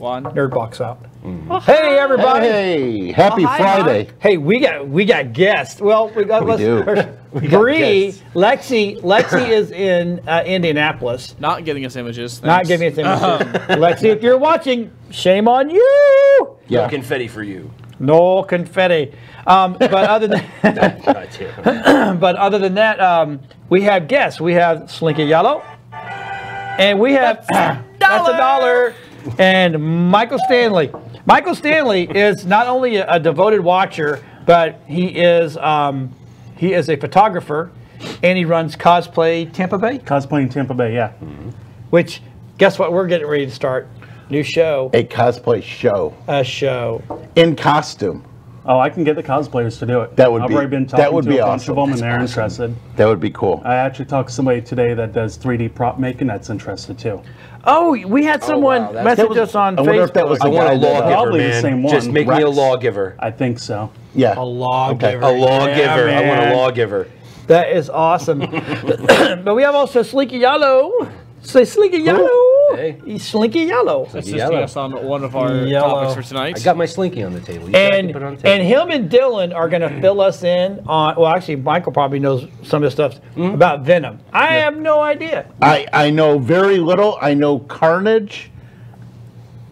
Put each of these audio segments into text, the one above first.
one. Nerd box out. Hey everybody! Hey, happy Friday! Hey, we got guests. Well, we do. Bree, Lexi is in Indianapolis. Not getting us images. Thanks. Not giving us images. Lexi, if you're watching, shame on you. Yeah. No confetti for you. No confetti. But other than that, we have guests. We have Slinky Yellow, and we have that's $1, and Michael Stanley. Michael Stanley is not only a devoted watcher, but he is a photographer, and he runs Cosplay Tampa Bay. Cosplay Tampa Bay, yeah. Which, guess what? We're getting ready to start. New show. A cosplay show. A show. In costume. Oh, I can get the cosplayers to do it. That would I've be. already been talking That would to be a bunch awesome. of them, and they're interested. That would be cool. I actually talked to somebody today that does 3D prop making. That's interested too. Oh, we had someone message us on Facebook. I wonder if that was I want a lawgiver, Probably man. the same one. Just make me a Rex. lawgiver. I think so. Yeah. A lawgiver. A lawgiver. Yeah, I want a man. lawgiver. That is awesome. But we have also Slinky Yellow. Say Slinky Yellow. Hey. He's Slinky Yellow. Assisting Yellow. us on one of our Yellow. topics for tonight. I got my slinky on the table. You guys can And put it on the table. him and Dylan are going to fill us in on. Well, actually, Michael probably knows some of the stuff about Venom. I have no idea. I know very little. I know Carnage,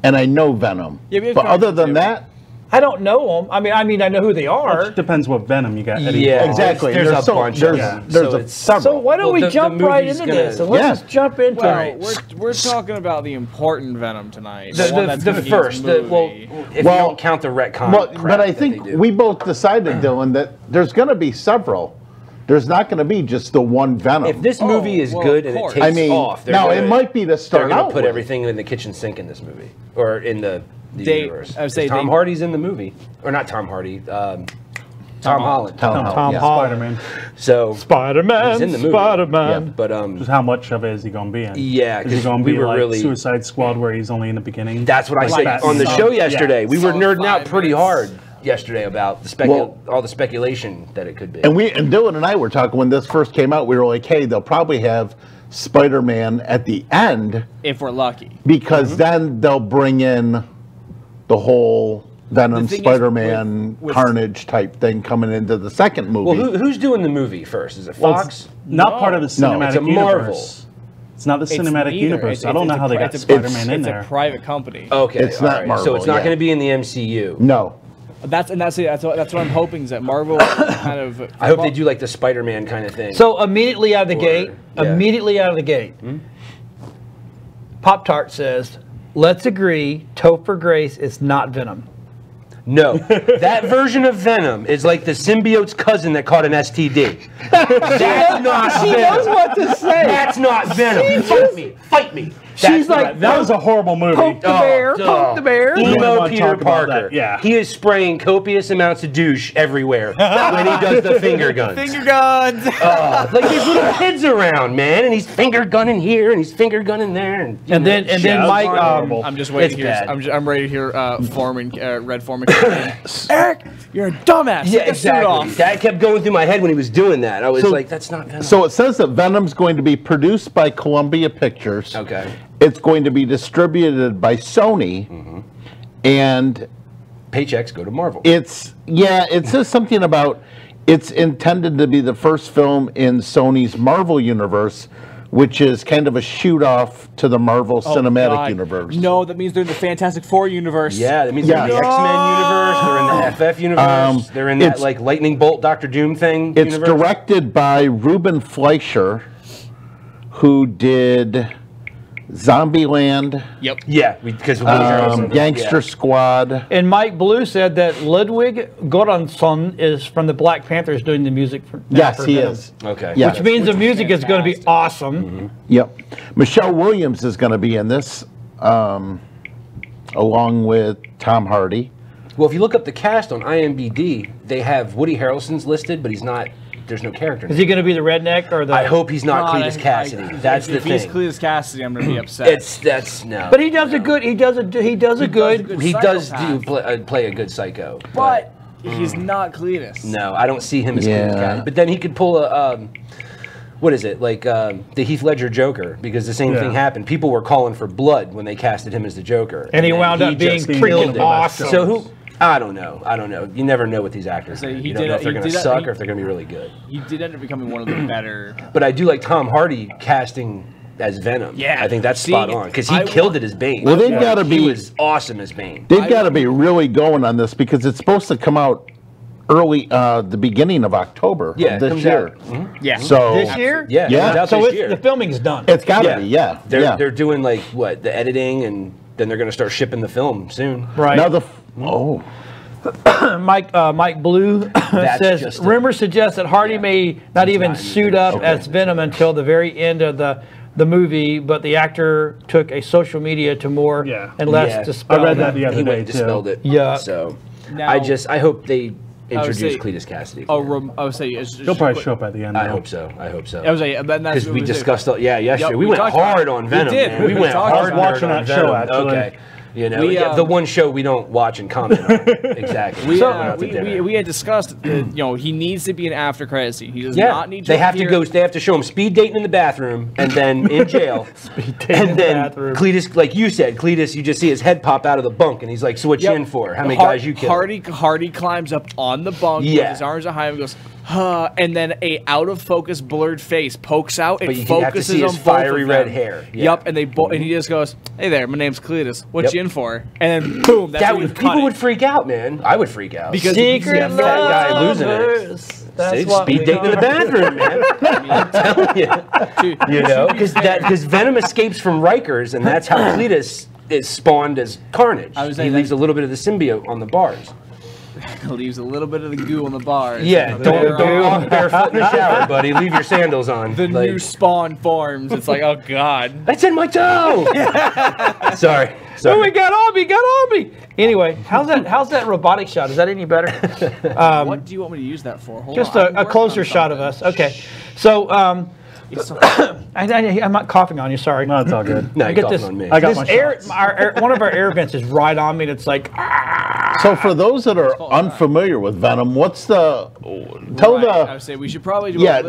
and I know Venom. Yeah, we have but Carnage other than too. that, I don't know them. I mean, I know who they are. It depends what Venom you got. Eddie. Yeah, exactly. There's a so, bunch there's, of them. there's So a it's- several. So why don't Well, we the jump right movie's into gonna- this? And let's Yeah. just jump into Well, it. we're talking about the important Venom tonight. The one that's gonna be first. his Well, movie. if Well, you don't count the retcon. Well, crap but I that think they do. we both decided, Dylan, that there's going to be several. There's not going to be just the one Venom. If this movie is well, good of and it course. takes I mean, off, they're now gonna, it might be to they're start going out to put with. everything in the kitchen sink in this movie, or in the They- universe. I would say 'Cause Tom they- Hardy's in the movie, or not Tom Hardy. Tom Holland. Tom Holland. Spider-Man. So Spider-Man. he's in the movie. Spider-Man. Yeah, but Just how much of it is he going to be in? yeah, Is he because going to we be were like really. Suicide Squad where he's only in the beginning? That's what I Like said that. on the show yesterday. We were Solid nerding out 5 pretty minutes. hard yesterday about the all the speculation that it could be. And Dylan and I were talking when this first came out. We were like, "Hey, they'll probably have Spider-Man at the end if we're lucky. because then they'll bring in the whole Venom, The thing is, Spider-Man, with- Carnage type thing coming into the second movie." well, who's doing the movie first? Is it Well, Fox? it's not No. part of the cinematic it's a Marvel. universe. It's not the It's cinematic neither. universe. I don't know it's how a they pri- got it's a- Spider-Man in It's there. a private company. Okay, It's not all right. Marvel, So it's not yeah. going to be in the MCU. No. That's what I'm hoping is that Marvel kind of. I hope they do like the Spider-Man kind of thing. So immediately out of the Or- gate, yeah. Pop-Tart says, let's agree Topher Grace is not Venom. No, that version of Venom is like the symbiote's cousin that caught an STD. That's not She Venom. knows what to say. That's not Venom. Fight me. Fight me. She's That's like, not- That was a horrible movie. Poke the bear, poke the bear. don't Emo wanna Peter talk about Parker. that, yeah. He is spraying copious amounts of douche everywhere when he does the finger guns. Finger guns. Like there's little kids around, man, and he's finger gunning here and he's finger gunning there, and then Mike, horrible. I'm just waiting It's to hear. bad. I'm ready to hear Red Foreman. Eric, you're a dumbass. yeah, Take the suit exactly. off. That kept going through my head when he was doing that. I was So- like, that's not Venom. So it says that Venom's going to be produced by Columbia Pictures. Okay. It's going to be distributed by Sony, and Paychecks go to Marvel. it says something about it's intended to be the first film in Sony's Marvel universe, which is kind of a shoot off to the Marvel Cinematic God. Universe. No, that means they're in the Fantastic Four universe. Yeah, that means they're in the Yeah. X-Men universe, they're in the FF universe, they're in that it's- like Lightning Bolt Doctor Doom thing. It's universe. directed by Ruben Fleischer, who did Zombieland, Yep. Yeah, because Gangster Squad. And Mike Blue said that Ludwig Göransson is from the Black Panthers doing the music for Yes, for he Venom. is. Okay. Yeah. Which means the music is going to be fantastic. awesome. Yep. Michelle Williams is going to be in this, along with Tom Hardy. Well, if you look up the cast on IMDb, they have Woody Harrelson's listed, but he's not. There's no character. Is he going to be the redneck or the? I hope he's not God, Cletus Cassidy. That's if the he's thing. Cletus Cassidy, I'm going to be upset. That's no. But he does a good. He does a good. he does psychopath. play a good psycho. But he's not Cletus. no, I don't see him as Yeah. Cletus Cassidy. But then he could pull a what is it, like the Heath Ledger Joker, because the same thing happened. People were calling for blood when they casted him as the Joker. And he wound up being freaking awesome. So who, I don't know. You never know with these actors. You don't know if they're going to suck or if they're going to be really good. He did end up becoming one of the better. But I do like Tom Hardy casting as Venom. Yeah. I think that's spot on, because he killed it as Bane. Well, they've got to be. He was awesome as Bane. They've got to be really going on this because it's supposed to come out early, the beginning of October of this year. Yeah. So This year? Yeah. It comes out So this year. the filming's done. it's got to be, yeah. They're doing like what, the editing, and then they're going to start shipping the film soon. Right. Now Mike Blue says rumors suggest that Hardy may not even suit up as Venom until the very end of the movie, but the actor took a social media to more and less dispel. I read that the other day too. Dispelled it. Yeah. So Now- I hope they introduce say- Cletus Cassidy. I would say He'll probably show up at the end. I though. hope so. I hope so. I was like, Because we discussed, yesterday. Yep, we we went talked about hard it. on We Venom. did. Man. We We went talked hard about it. on Watching that Venom. show, actually. Okay. You know, We, the one show we don't watch and comment on. Exactly. We had discussed that, he needs to be an after credit scene. He does not need to They have to appear- go. They have to show him speed dating in the bathroom, and then in jail. And then Cletus, like you said, Cletus, you just see his head pop out of the bunk, and he's like, "So what you in for? How many guys you killed?" Hardy climbs up on the bunk with his arms behind him and goes, huh, and then a out of focus blurred face pokes out and But you focuses have to see his on both fiery of red them. hair. Yeah. Yep, and and he just goes, "Hey there, my name's Cletus. What you in for?" And then boom, that's when you cut People it. would freak out, man. I would freak out Because Secret fat guy losing it. lovers. That's See, what speed we dating in the bathroom, man. I'm telling you. You know, because Venom escapes from Rikers, and that's how Cletus is spawned as Carnage. He leaves a little bit of the symbiote on the bars. leaves a little bit of the goo on the bars. Yeah, don't walk barefoot in the shower, buddy. Leave your sandals on. The new Spawn forms. It's like, oh god. That's in my toe. Sorry. Oh, we got on me. Anyway, how's that robotic shot? Is that any better? What do you want me to use that for? Hold Just on, a closer shot of us. Okay. So I'm not coughing on you. Sorry. No, it's all good. No, Get you're this. coughing on me. I got This my shots. one of our air vents is right on me. And it's like, So for those that are unfamiliar with Venom, what's the I would say we should probably do a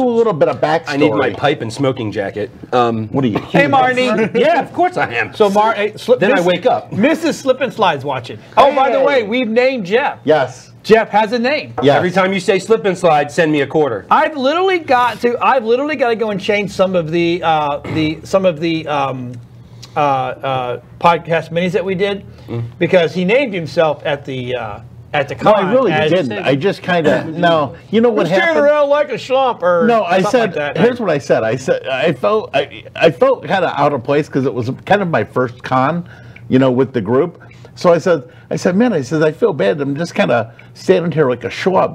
little bit of backstory. I need my pipe and smoking jacket. What are you? hey, Marnie. Yeah, of course I am. So Then I wake up. Mrs. Slip and Slide's watching. Oh, by the way, we've named Jeff. Yes. Jeff has a name. Yes. Every time you say slip and slide, send me a quarter. I've literally got to go and change some of the podcast minis that we did because he named himself at the con. No, I really as- didn't. I just kind of no. You know what He's staring happened? around like a schlump or No, I something said. like that. Here's what I said. I said I felt kind of out of place because it was kind of my first con, with the group. So I said, man, I feel bad. I'm just kind of standing here like a schlub,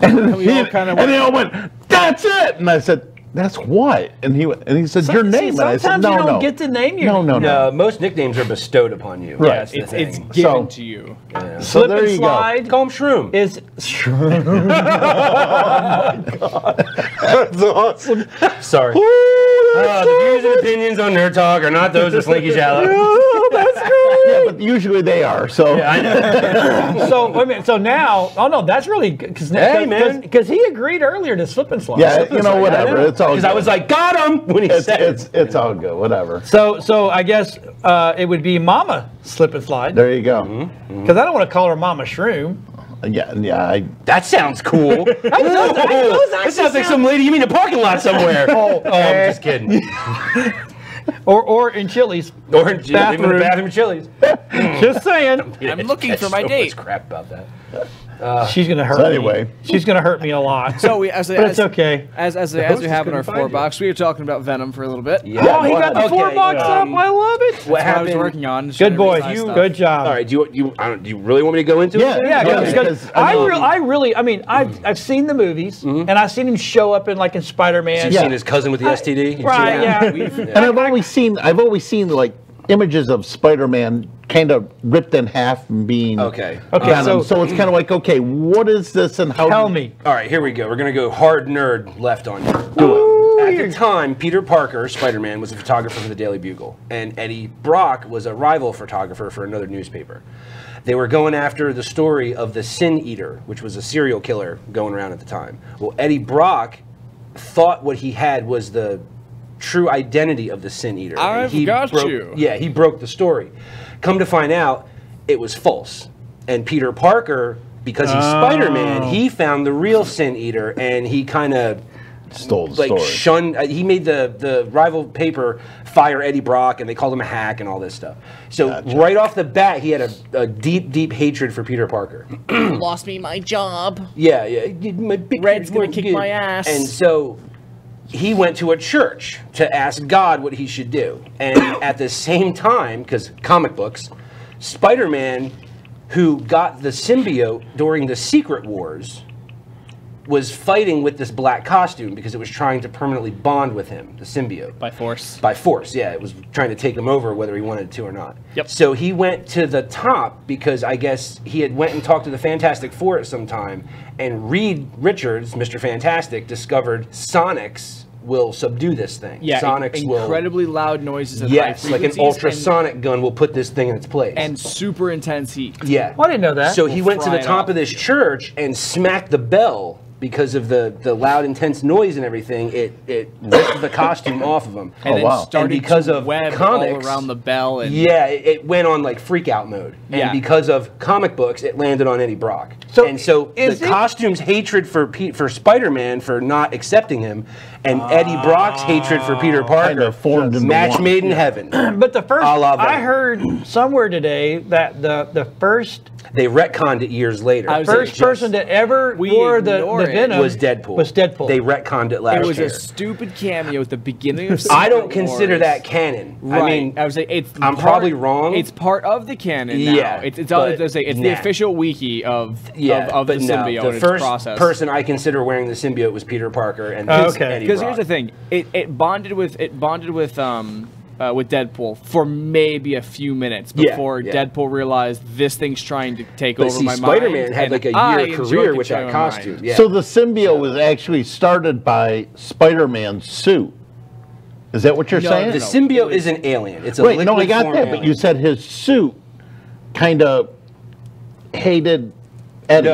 and they all went, "That's it," and I said, "That's what?" And he said, "Your name." And I said, Sometimes "No, you don't no, get to name your No, most nicknames are bestowed upon you. Right. That's the It's thing. given to you. So Slip there and you go. slide Call him Shroom. is That's awesome." Sorry. The views and opinions on Nerd Talk are not those of Slinky Shallow. Yeah, but usually they are. So I know. so wait a minute. So now, that's really good because he agreed earlier to slip and slide. yeah, whatever. It's all Because I was like, got him when he said it. it's all good. Whatever. So I guess it would be Mama Slip and Slide There you go. because I don't want to call her Mama Shroom. Yeah. That sounds cool. That sounds like some lady you mean in a parking lot somewhere. I'm just kidding. Or in Chili's. Or in the bathroom Chili's. Just saying. I'm looking for my so date. much crap about that. She's gonna hurt So anyway. me. She's gonna hurt me a lot. So but it's okay. As we have in our 4-box, we were talking about Venom for a little bit. Yeah. Oh, he got the 4-box up. I love it. What That's what I was happened? working on. Good boy. Good Good job. All right. Do you really want me to go into Yeah. it? Yeah, Okay. because I've seen the movies and I've seen him show up in Spider-Man. You've seen his cousin with the STD? Right? Yeah. And I've always seen like images of Spider-Man kind of ripped in half and being Okay. Venom. So it's kind of like, okay, what is this and how? Tell me. All right, here we go. We're going to go hard nerd left on you. Do it. At the time, Peter Parker, Spider-Man, was a photographer for the Daily Bugle, and Eddie Brock was a rival photographer for another newspaper. They were going after the story of the Sin Eater, which was a serial killer going around at the time. Well, Eddie Brock thought what he had was the true identity of the Sin Eater. I've got you. Yeah, he broke the story. Come to find out, it was false. And Peter Parker, because he's Spider-Man, he found the real Sin Eater, and he kind of stole the like story. shunned. He made the rival paper fire Eddie Brock, and they called him a hack and all this stuff. So right off the bat, he had a deep, deep hatred for Peter Parker. Lost me my job. Yeah. My Red's gonna kick my ass. And so he went to a church to ask God what he should do. And at the same time, because comic books, Spider-Man, who got the symbiote during the Secret Wars, was fighting with this black costume because it was trying to permanently bond with him, the symbiote. By force. By force, yeah. It was trying to take him over whether he wanted to or not. Yep. So he went to the top because I guess he had went and talked to the Fantastic Four at some time, and Reed Richards, Mr. Fantastic, discovered sonics will subdue this thing. Yeah, sonics incredibly loud noises at high yes, like an frequencies ultrasonic gun will put this thing in its place. and super intense heat. Yeah. Well, I didn't know that. So he went to fry the it top off. of this church and smacked the bell because of the loud, intense noise and everything. It ripped the costume off of him. And then wow. started And because to of web comics, all around the bell. And Yeah, it went on like freak out mode. And Yeah. because of comic books, it landed on Eddie Brock. So and so is the it- costume's hatred for Spider-Man for not accepting him, and Eddie Brock's hatred for Peter Parker Kind of formed into match one. made in heaven. But the first, A la Venom. I heard somewhere today that the first They retconned it years later. I was first person that ever wore the ignore it. Venom was Deadpool. Was Deadpool. They retconned it last it was year. a stupid cameo at the beginning of I don't Secret consider Wars. that canon. Right. I mean, I would say it's. I'm probably wrong. It's part of the canon now. Yeah, it's but the nah. official wiki of but the no, symbiote the and first its process. person I consider wearing the symbiote was Peter Parker, and Okay. Eddie Because Brock. here's the thing, it bonded with Deadpool for maybe a few minutes Yeah, before yeah. Deadpool realized this thing trying to take But over see, my mind. Spider-Man had and like a I year enjoyed career with controlling that my mind. costume. Yeah. So the symbiote was actually started by Spider-Man's suit. Is that what you're No, saying? the no. symbiote is an alien. It's a Wait, no, I liquid got form that, but alien. you said his suit kind of hated Eddie.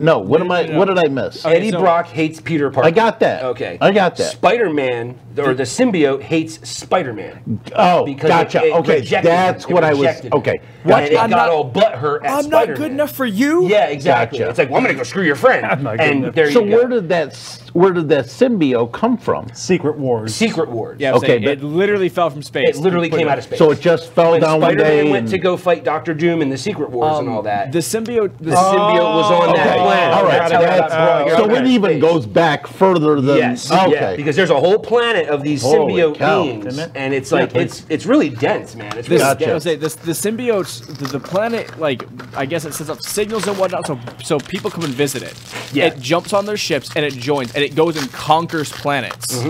No. What No. What did I miss? Eddie so- Brock hates Peter Parker. I got that. Okay. I got that. Spider-Man, or the symbiote, hates Spider-Man. Oh, Because gotcha. it okay, rejected that's him. It what I was. rejected him. Okay, And it I'm got not- all butthurt at I'm Spider-Man. not good enough for you. Yeah, exactly. Gotcha. It's like, well, I'm going to go screw your friend. I'm not good and enough. there So you go. where did that symbiote come from? Secret Wars. Secret Wars. Yeah, I'm Okay, saying but- it literally fell from space. It literally came out of space. So it just fell when down one day. Spider-Man went and- to go fight Doctor Doom in the Secret Wars and all that. The symbiote. The symbiote was on that okay. planet. All right, That's how it got brought here so from it even space. goes back further than. Yes. Okay. Yeah, because there's a whole planet of these Holy symbiote cow. beings, and it's like it's really dense, man. It's really I Gotcha. would say the symbiotes, the planet, like I guess it sends up signals and whatnot, so people come and visit it. Yeah. It jumps on their ships and it joins and it goes and conquers planets.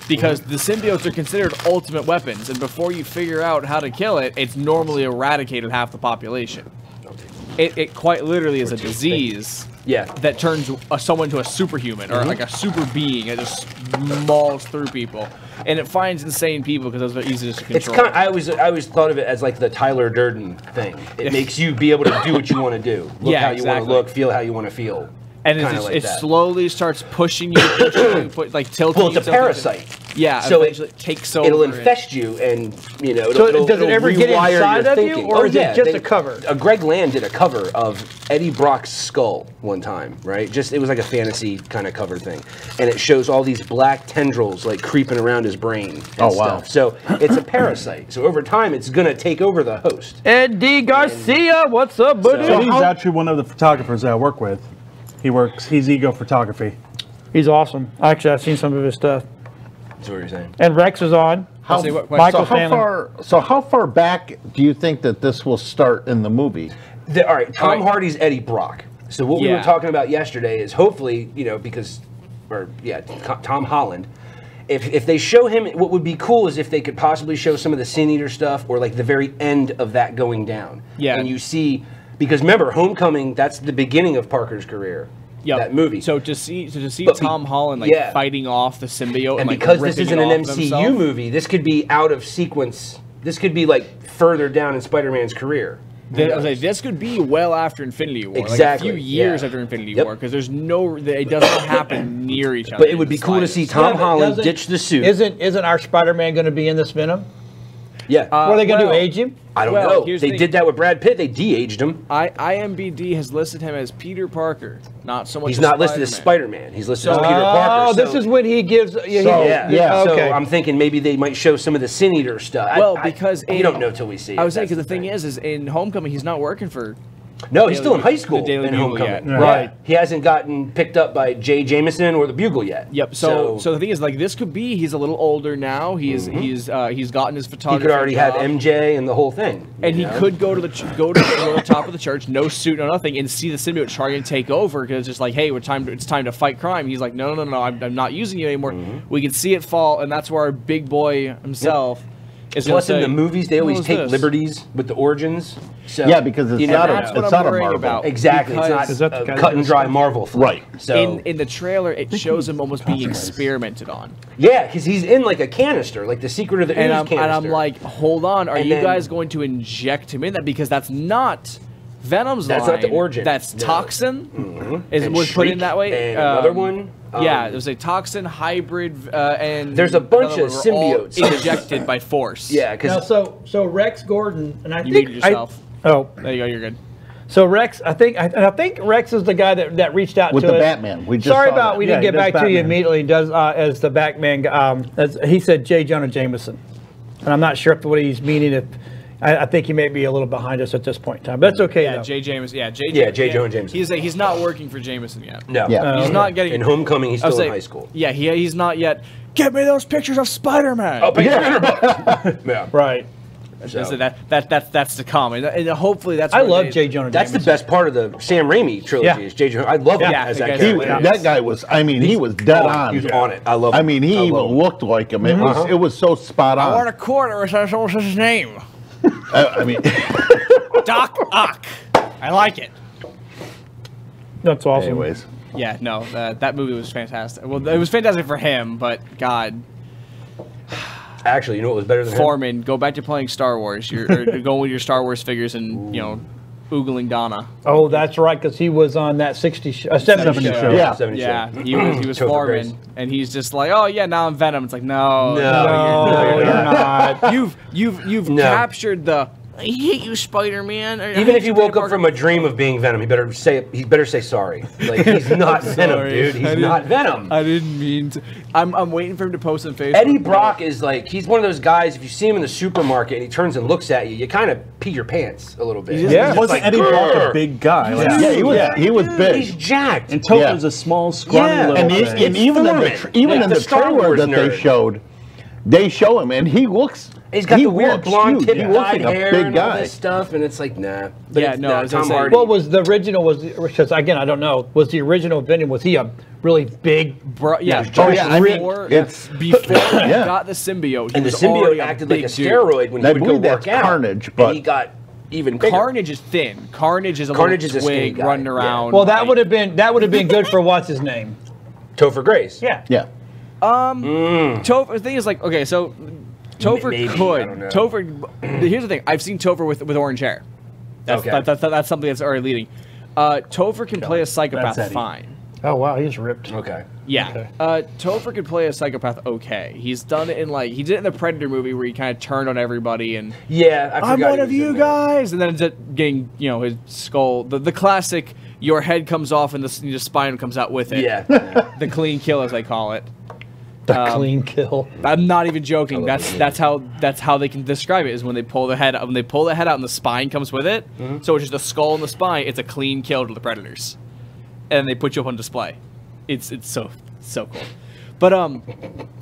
Because the symbiotes are considered ultimate weapons, and before you figure out how to kill it, it's normally eradicated half the population. It quite literally is a disease. Yeah. That turns someone into a superhuman or like a super being. It just mauls through people, and it finds insane people because those are easiest to control. It's kind of, I always thought of it as like the Tyler Durden thing. It makes you be able to do what you want to do. Look Yeah, how you want exactly. to look, feel how you want to feel. and Kinda like it that. slowly starts pushing you, like tilting. Well, it's a you, parasite. Yeah, So eventually it takes over. It'll and- infest you, and you know. So it'll, does it it'll ever get rewire inside your of you, thinking. or Oh, is it yeah, just a cover? Greg Land did a cover of Eddie Brock's skull one time, right? Just it was like a fantasy kind of cover thing, and it shows all these black tendrils like creeping around his brain. And Oh, wow. stuff. So it's a parasite. So over time, it's gonna take over the host. Eddie Garcia, what's up, buddy? So he's actually one of the photographers that I work with. He's Ego Photography. He's awesome. Actually, I've seen some of his stuff. That's what you're saying. And Rex is on. How, say what- Michael so Stanley. how far back do you think that this will start in the movie? All right, Tom All right. Hardy's Eddie Brock. So what we were Yeah. talking about yesterday is hopefully, Tom Holland. If they show him, what would be cool is if they could possibly show some of the Sin Eater stuff or like the very end of that going down. Yeah. And you see, because remember, Homecoming, that's the beginning of Parker's career. Yep. That movie. So to see But Tom Holland like yeah. fighting off the symbiote, and like, because this ripping isn't it an off MCU himself, movie, this could be out of sequence. This could be like further down in Spider-Man's career. This could be well after Infinity War, Exactly, like a few years yeah. after Infinity Yep. War, because there's it doesn't happen near each other. But it would be cool to see Tom Holland Doesn't- ditch the suit. Isn't our Spider-Man going to be in this Venom? Yeah. What are they going to do? well, Age him? I don't well, know. here's They the- did that with Brad Pitt. They de-aged him. IMBD has listed him as Peter Parker, not so much. He's as not listed as Spider-Man. Spider-Man. He's listed as Peter Parker. Oh, this so- is when he gives. Yeah. Okay. So I'm thinking maybe they might show some of the Sin Eater stuff. Well, because you don't know till we see it. I was saying That's because the thing is in Homecoming he's not working for. no, he's still in Daily- high school the Daily in Bugle Homecoming. yet. Right. He hasn't gotten picked up by Jay Jameson or the Bugle yet. Yep. So the thing is, like, this could be he's a little older now. He's gotten his he photography. could already have MJ and the whole thing. And he you know? could go to the top of the church, no suit, no nothing, and see the symbiote try and take over because it's just like, hey, it's time to fight crime. He's like, no, I'm not using you anymore. We can see it fall, and that's where our big boy himself is going to Plus, say. in the movies, they always "What was take this?" liberties with the origins. So, Yeah, because it's you not never a- That's know. what it's I'm not a worrying Marvel. about. Exactly. It's because Is that the not guy a cut and that's- dry Marvel flick. Right. So in the trailer, it shows him almost being experimented on. yeah, because he's in like a canister, like the Secret of the And Ooze I'm canister. like, hold on, are And you then- guys going to inject him in that? Because that's not Venom's That's line. not the origin. That's No. Toxin. And Was put in Shriek that way. and another one. Yeah, it was a Toxin hybrid, and There's a bunch another of one were all symbiotes. injected by force. Yeah, Now, because so Rex Gordon, and I You think muted yourself. oh, There you go. You're good. so Rex, I think Rex is the guy that reached out With to the us. Batman. We just Sorry saw about that. we Yeah, didn't he get does back to you Batman. immediately. Does as the Batman? As he said, J. Jonah Jameson, and I'm not sure if what he's meaning. If I think he may be a little behind us at this point in time, but that's okay. Yeah, though. J. Jameson. Yeah, J. Yeah, J. Jonah Jameson. He's not working for Jameson yet. no, Yeah. He's not getting. in Homecoming, he's I was still in saying- high school. Yeah, he's not yet. Get me those pictures of Spider-Man. Oh, yeah. Right. So that's to come, and hopefully that's. I where love they- J. Jonah. That's the Jameson. best part of the Sam Raimi trilogy. Yeah. Is J. Jonah. I love him Yeah, as that that guy's He, character. hilarious. that guy was, I mean, he was dead on. He was on it. I love. I him. mean, he I even love him. looked like him. It was so spot I want on. a quarter, or that's almost his name. I mean, Doc Ock. I like it. That's awesome. anyways. Yeah, no, that movie was fantastic. Well, it was fantastic for him, but God, Actually, you know what was better than him? Foreman, go back to playing Star Wars. You're going with your Star Wars figures and oogling Donna. Oh, that's right, because he was on that 70 70 show. show. Yeah. 70 Yeah, show. he was Topher Foreman, Grace. and he's just like, oh yeah, now I'm Venom. It's like, no, No, you're not. You've No. captured the. I hate you, Spider-Man. Even if he woke up from a dream of being Venom, he better say sorry. Like he's not Venom, Sorry. dude. I He's didn't- not Venom. I didn't mean to. I'm waiting for him to post on Facebook. Eddie Brock is like he's one of those guys. If you see him in the supermarket and he turns and looks at you, you kind of pee your pants a little bit. Yeah. Wasn't Eddie Brock a big guy? Like, Yeah, he was He's big. jacked. And Topher's a small, scrawny Yeah. little And, thing. and even in Foreman. the The Star trailer Wars that they nerd. showed, they show him, and he looks. He's got he the weird looks blonde huge. tippy He looks dyed like a hair big and all guy. this stuff, and it's like nah. But Yeah, it's no, not I was gonna Tom say- Hardy. What was the original? Again, I don't know. Was the original Venom? Was he a really big? Yeah, Oh, yeah, I mean, before, it's- before he Yeah. got the symbiote, he and the was already symbiote a acted like a big dude. steroid when I he would go believe work that's out. Carnage, and but- he got even bigger. Carnage is thin. Carnage is a Carnage little is a skinny twig guy, running yeah. around. Well, that would have been good for what's his name? Topher Grace. Yeah. Yeah. Topher. The thing is, like, okay, so Topher Maybe, I could. don't know. Topher. Here's the thing. I've seen Topher with orange hair. That's Okay. that's something that's already leading. Topher can play a psychopath Eddie. fine. Oh wow, he's ripped. Okay. Yeah. Okay. Topher could play a psychopath okay. He's done it in he did it in the Predator movie where he kind of turned on everybody and Yeah, I forgot I'm he one was of you in there. guys, and then ends up getting his skull. The classic, your head comes off and the spine comes out with it. Yeah. The clean kill, as they call it. The clean kill. I'm not even joking. love That's how they can describe it is when they pull the head out. When they pull the head out and the spine comes with it, so it's just the skull and the spine. It's a clean kill to the predators, and they put you up on display. It's so cool. But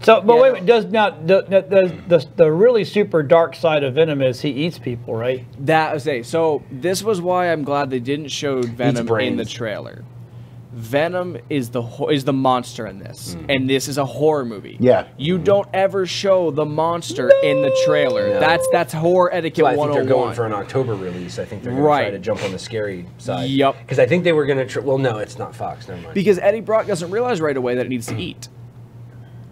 So, but Yeah, wait, does not the really super dark side of Venom is he eats people, right? that was it. So this was why I'm glad they didn't show Venom in the brains. trailer. Venom is the monster in this, and this is a horror movie. Yeah. You don't ever show the monster in the trailer. No. That's horror etiquette So I think they're 101. going for an October release. I think they're going to Right. try to jump on the scary side. Yep. Because I think they were going to. Well, no, it's not Fox. Never mind. Because Eddie Brock doesn't realize right away that it needs to eat.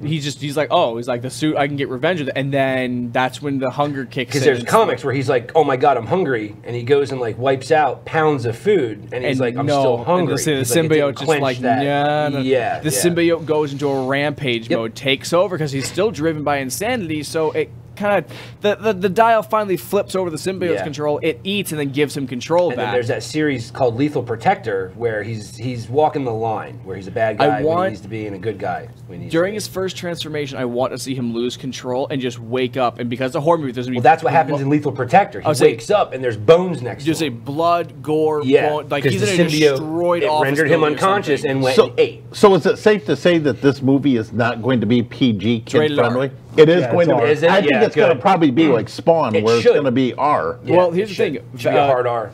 he's like, oh, he's like, the suit, I can get revenge with it. And then that's when the hunger kicks in. Because there's comics where he's like, oh my God, I'm hungry. And he goes and like wipes out pounds of food. And he's like, I'm still hungry. The symbiote just like, yeah. The symbiote goes into a rampage mode, takes over because he's still driven by insanity. So it kind of, the dial finally flips over the symbiote's control. It eats and then gives him control back. And then there's that series called Lethal Protector where he's walking the line, where he's a bad guy when he needs to be and a good guy when he needs During to be. his first transformation, I want to see him lose control and just wake up. And because the horror movie, there's well, that's what happens in Lethal Protector. He wakes up and there's bones next to him. Just a blood, gore, bone, like he's in a destroyed it office rendered him unconscious and went and ate. So is it safe to say that this movie is not going to be PG kid friendly? It is going to be. Is it? I think it's going to probably be like Spawn, where it's going to be R. Yeah, well, here's the thing. It should be a hard R.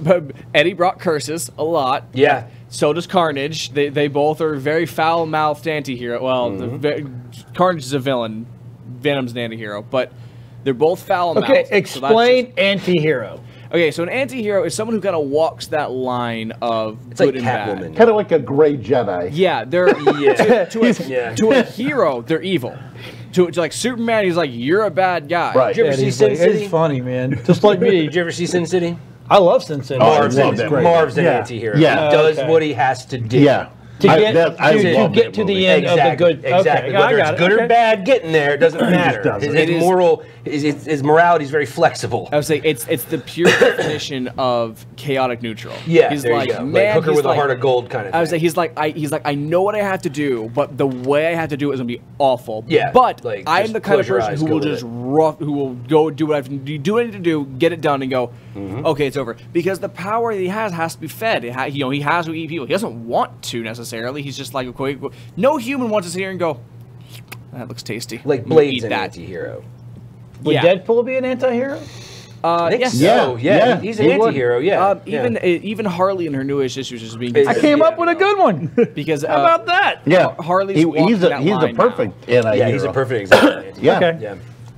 Eddie Brock curses a lot. Yeah. So does Carnage. They both are very foul-mouthed anti-hero. Well, Carnage is a villain. Venom's an anti-hero. But they're both foul-mouthed. Okay, explain anti-hero. Okay, so an anti-hero is someone who kind of walks that line of It's good like and Catwoman. Kind of like a gray Jedi. Yeah, they're to a hero, they're evil. To like Superman, he's like, you're a bad guy. Right. Did you ever see Sin City? It's funny, man. Just like me. Did you ever see Sin City? I love Sin City. Marv's an anti-hero. Yeah. He does what he has to do. Yeah. To get to to the end of the good. Exactly. Okay, Whether it's good or bad, getting there, it doesn't matter. His morality is very flexible. I would say it's the pure definition of chaotic neutral. Yeah, he's there like, you go. man, Like Hooker he's with like, a heart of gold kind of thing. I would say he's like I know what I have to do, but the way I have to do it is gonna be awful. Yeah, but like, I'm just the kind of close your person eyes, who go will with just it. who will go do what I have to do, what I need to do, get it done, and go, okay, it's over. Because the power that he has to be fed. He has to eat people. He doesn't want to necessarily. He's just like no human wants to sit here and go, that looks tasty. Like Blade's an anti-hero. Would Deadpool be an anti-hero? I think yes. so. Yeah. He's an anti-hero. Yeah. Even Harley in her newest issues is being. I came up with a good one. Because how about that? Yeah, Harley's he's a perfect anti-hero. Yeah, he's a perfect example. Yeah. Okay. Yeah.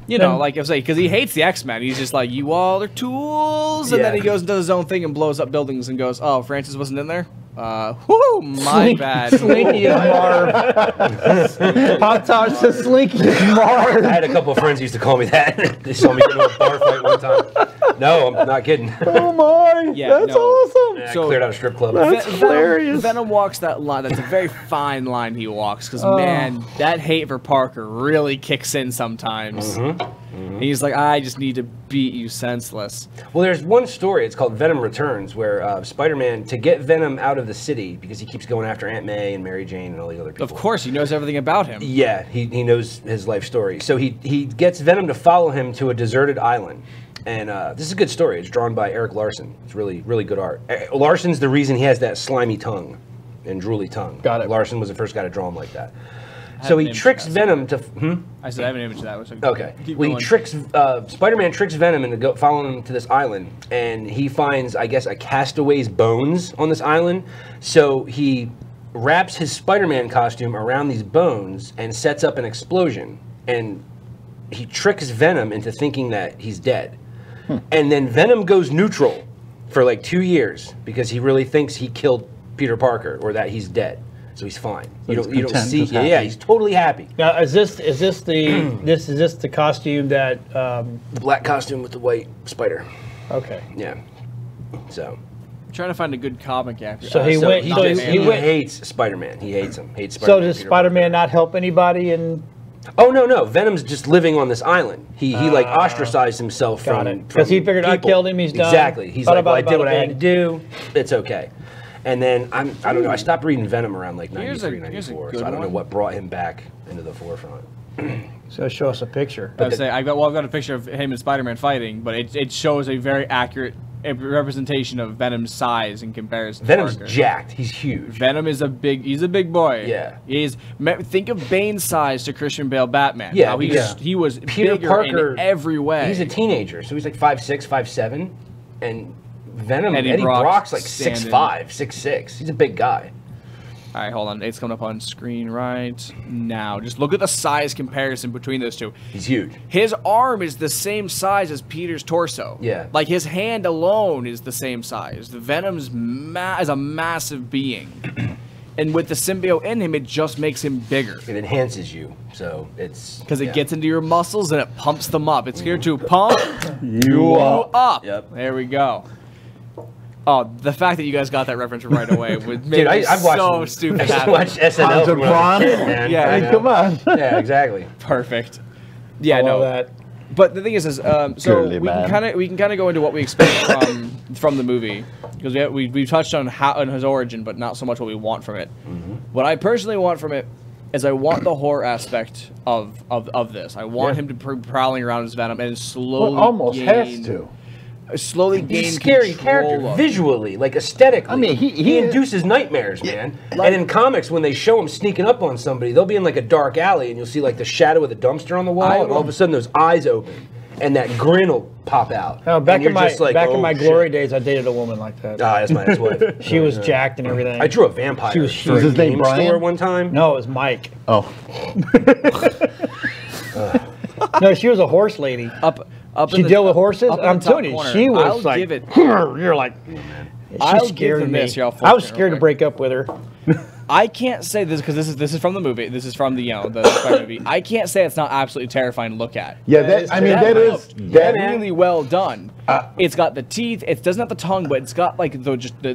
You know, like I was saying, because he hates the X-Men. He's just like, you all are tools. And then he goes and does his own thing and blows up buildings and goes, oh, Francis wasn't in there? Whoo, my bad. Slinky and Marv. Pop Tarts to Slinky and Marv. I had a couple of friends who used to call me that. They saw me get into a bar fight one time. No, I'm not kidding. Oh my, that's awesome. Yeah, I cleared out a strip club. That's hilarious. Venom walks that line. That's a very fine line he walks. Because, man, that hate for Parker really kicks in sometimes. And he's like, I just need to beat you senseless. Well, there's one story. It's called Venom Returns, where Spider-Man, to get Venom out of the city, because he keeps going after Aunt May and Mary Jane and all the other people. Of course, he knows everything about him. Yeah, he knows his life story. So he gets Venom to follow him to a deserted island. And this is a good story. It's drawn by Eric Larson. It's really, really good art. Larson's the reason he has that slimy tongue and drooly tongue. Got it. Larson was the first guy to draw him like that. So he tricks Venom to... I said I have an image of that. So okay. Well, Spider-Man tricks Venom into following him to this island, and he finds, I guess, a castaway's bones on this island. So he wraps his Spider-Man costume around these bones and sets up an explosion. And he tricks Venom into thinking that he's dead. And then Venom goes neutral for like 2 years because he really thinks he killed Peter Parker or that he's dead. So he's fine. You don't see. Yeah, he's totally happy. Now, is this the costume that? The black costume with the white spider. Okay. Yeah. So. I'm trying to find a good comic actor. So he went. He hates Spider-Man. He hates him. Hates Spider-Man. So does Spider-Man not help anybody? Oh no! Venom's just living on this island. He like ostracized himself from because he figured I killed him. He's done. Exactly. He's like, well, I did what I had to do. It's okay. And then I don't know. I stopped reading Venom around like 93, 94, so I don't know what brought him back into the forefront. So show us a picture. I've got a picture of him and Spider-Man fighting, but it shows a very accurate representation of Venom's size in comparison. Venom's to Parker. jacked. He's huge. Venom is he's a big boy. Yeah. Think of Bane's size to Christian Bale Batman. Yeah. He was Peter bigger Parker in every way. He's a teenager, so he's like 5'6", 5'7", and Venom, Eddie Brock's like standing. 6'5", 6'6". He's a big guy. All right, hold on. It's coming up on screen right now. Just look at the size comparison between those two. He's huge. His arm is the same size as Peter's torso. Yeah. Like his hand alone is the same size. The Venom's is a massive being. And with the symbiote in him, it just makes him bigger. It enhances you, so it's Because it gets into your muscles and it pumps them up. It's here to pump you up. Yep. There we go. Oh, the fact that you guys got that reference right away would make Dude, me I've watched so stupid I happy. watched SNL Hans and when I was a Franz? kid, man. Yeah, I I know. Come on. Yeah, exactly. Perfect. Yeah, I love no. that. But the thing is so Girly we man. can kind of go into what we expect from the movie because we touched on his origin, but not so much what we want from it. What I personally want from it is I want the horror aspect of this. I want him to be prowling around as Venom and slowly Almost has to. slowly gain He's a scary control character of- visually, like aesthetically. I mean, he induces nightmares, man. And in comics, when they show him sneaking up on somebody, they'll be in like a dark alley, and you'll see like the shadow of the dumpster on the wall, and all of a sudden those eyes open, and that grin will pop out. Oh, back And you're in my just like, back oh, in my shit. glory days, I dated a woman like that. Ah, that's my ex-wife. She was jacked and everything. I drew a vampire. She was for huge. a His name game Brian? store one time. No, it was Mike. Oh, No, she was a horse lady. up She in the, dealt with horses. up in I'm the top telling you, corner. she was I'll like, give it. you're like, she I'll give scared them me. this, y'all I was fortunate, scared to okay. break up with her. I can't say this because this is from the movie. This is from the the Spider movie. I can't say it's not absolutely terrifying to look at. yeah. That I mean, that is That's that. really well done. It's got the teeth. It doesn't have the tongue, but it's got like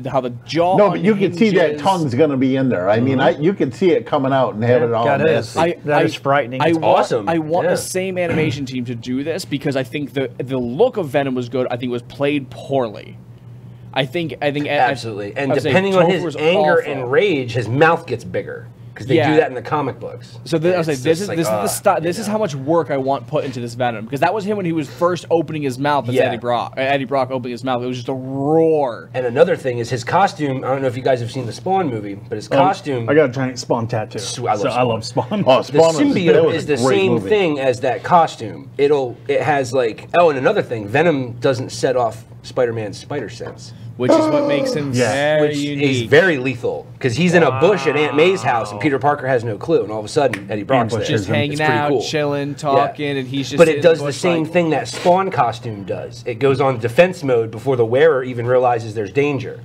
how the jaw. No, but you can see that unhinges. tongue's going to be in there. I mean, you can see it coming out and have it all. that is. messy. That is frightening. I It's want, awesome. I want Yeah. the same animation team to do this because I think the look of Venom was good. I think it was played poorly. I think Absolutely. And I would say depending on Topher his was anger awful. and rage, his mouth gets bigger. Because they Yeah. do that in the comic books. So I was like, It's this just is like, this is the style. This you is know. how much work I want put into this Venom because that was him when he was first opening his mouth as Yeah. Eddie Brock opening his mouth. It was just a roar. And another thing is his costume. I don't know if you guys have seen the Spawn movie, but his costume. I got a giant Spawn tattoo. I love so I Spawn. love Spawn. Oh, The Spawn that symbiote was is a the great same movie. thing as that costume. It has like and another thing, Venom doesn't set off Spider-Man's spider sense, Which is what makes him very which unique. is very lethal because he's in a bush at Aunt May's house and Peter Parker has no clue, and all of a sudden Eddie Brock's there. just It's hanging pretty out, cool. chilling, talking, and he's just. But sitting it in does the bush same like- thing that Spawn costume does. It goes on defense mode before the wearer even realizes there's danger.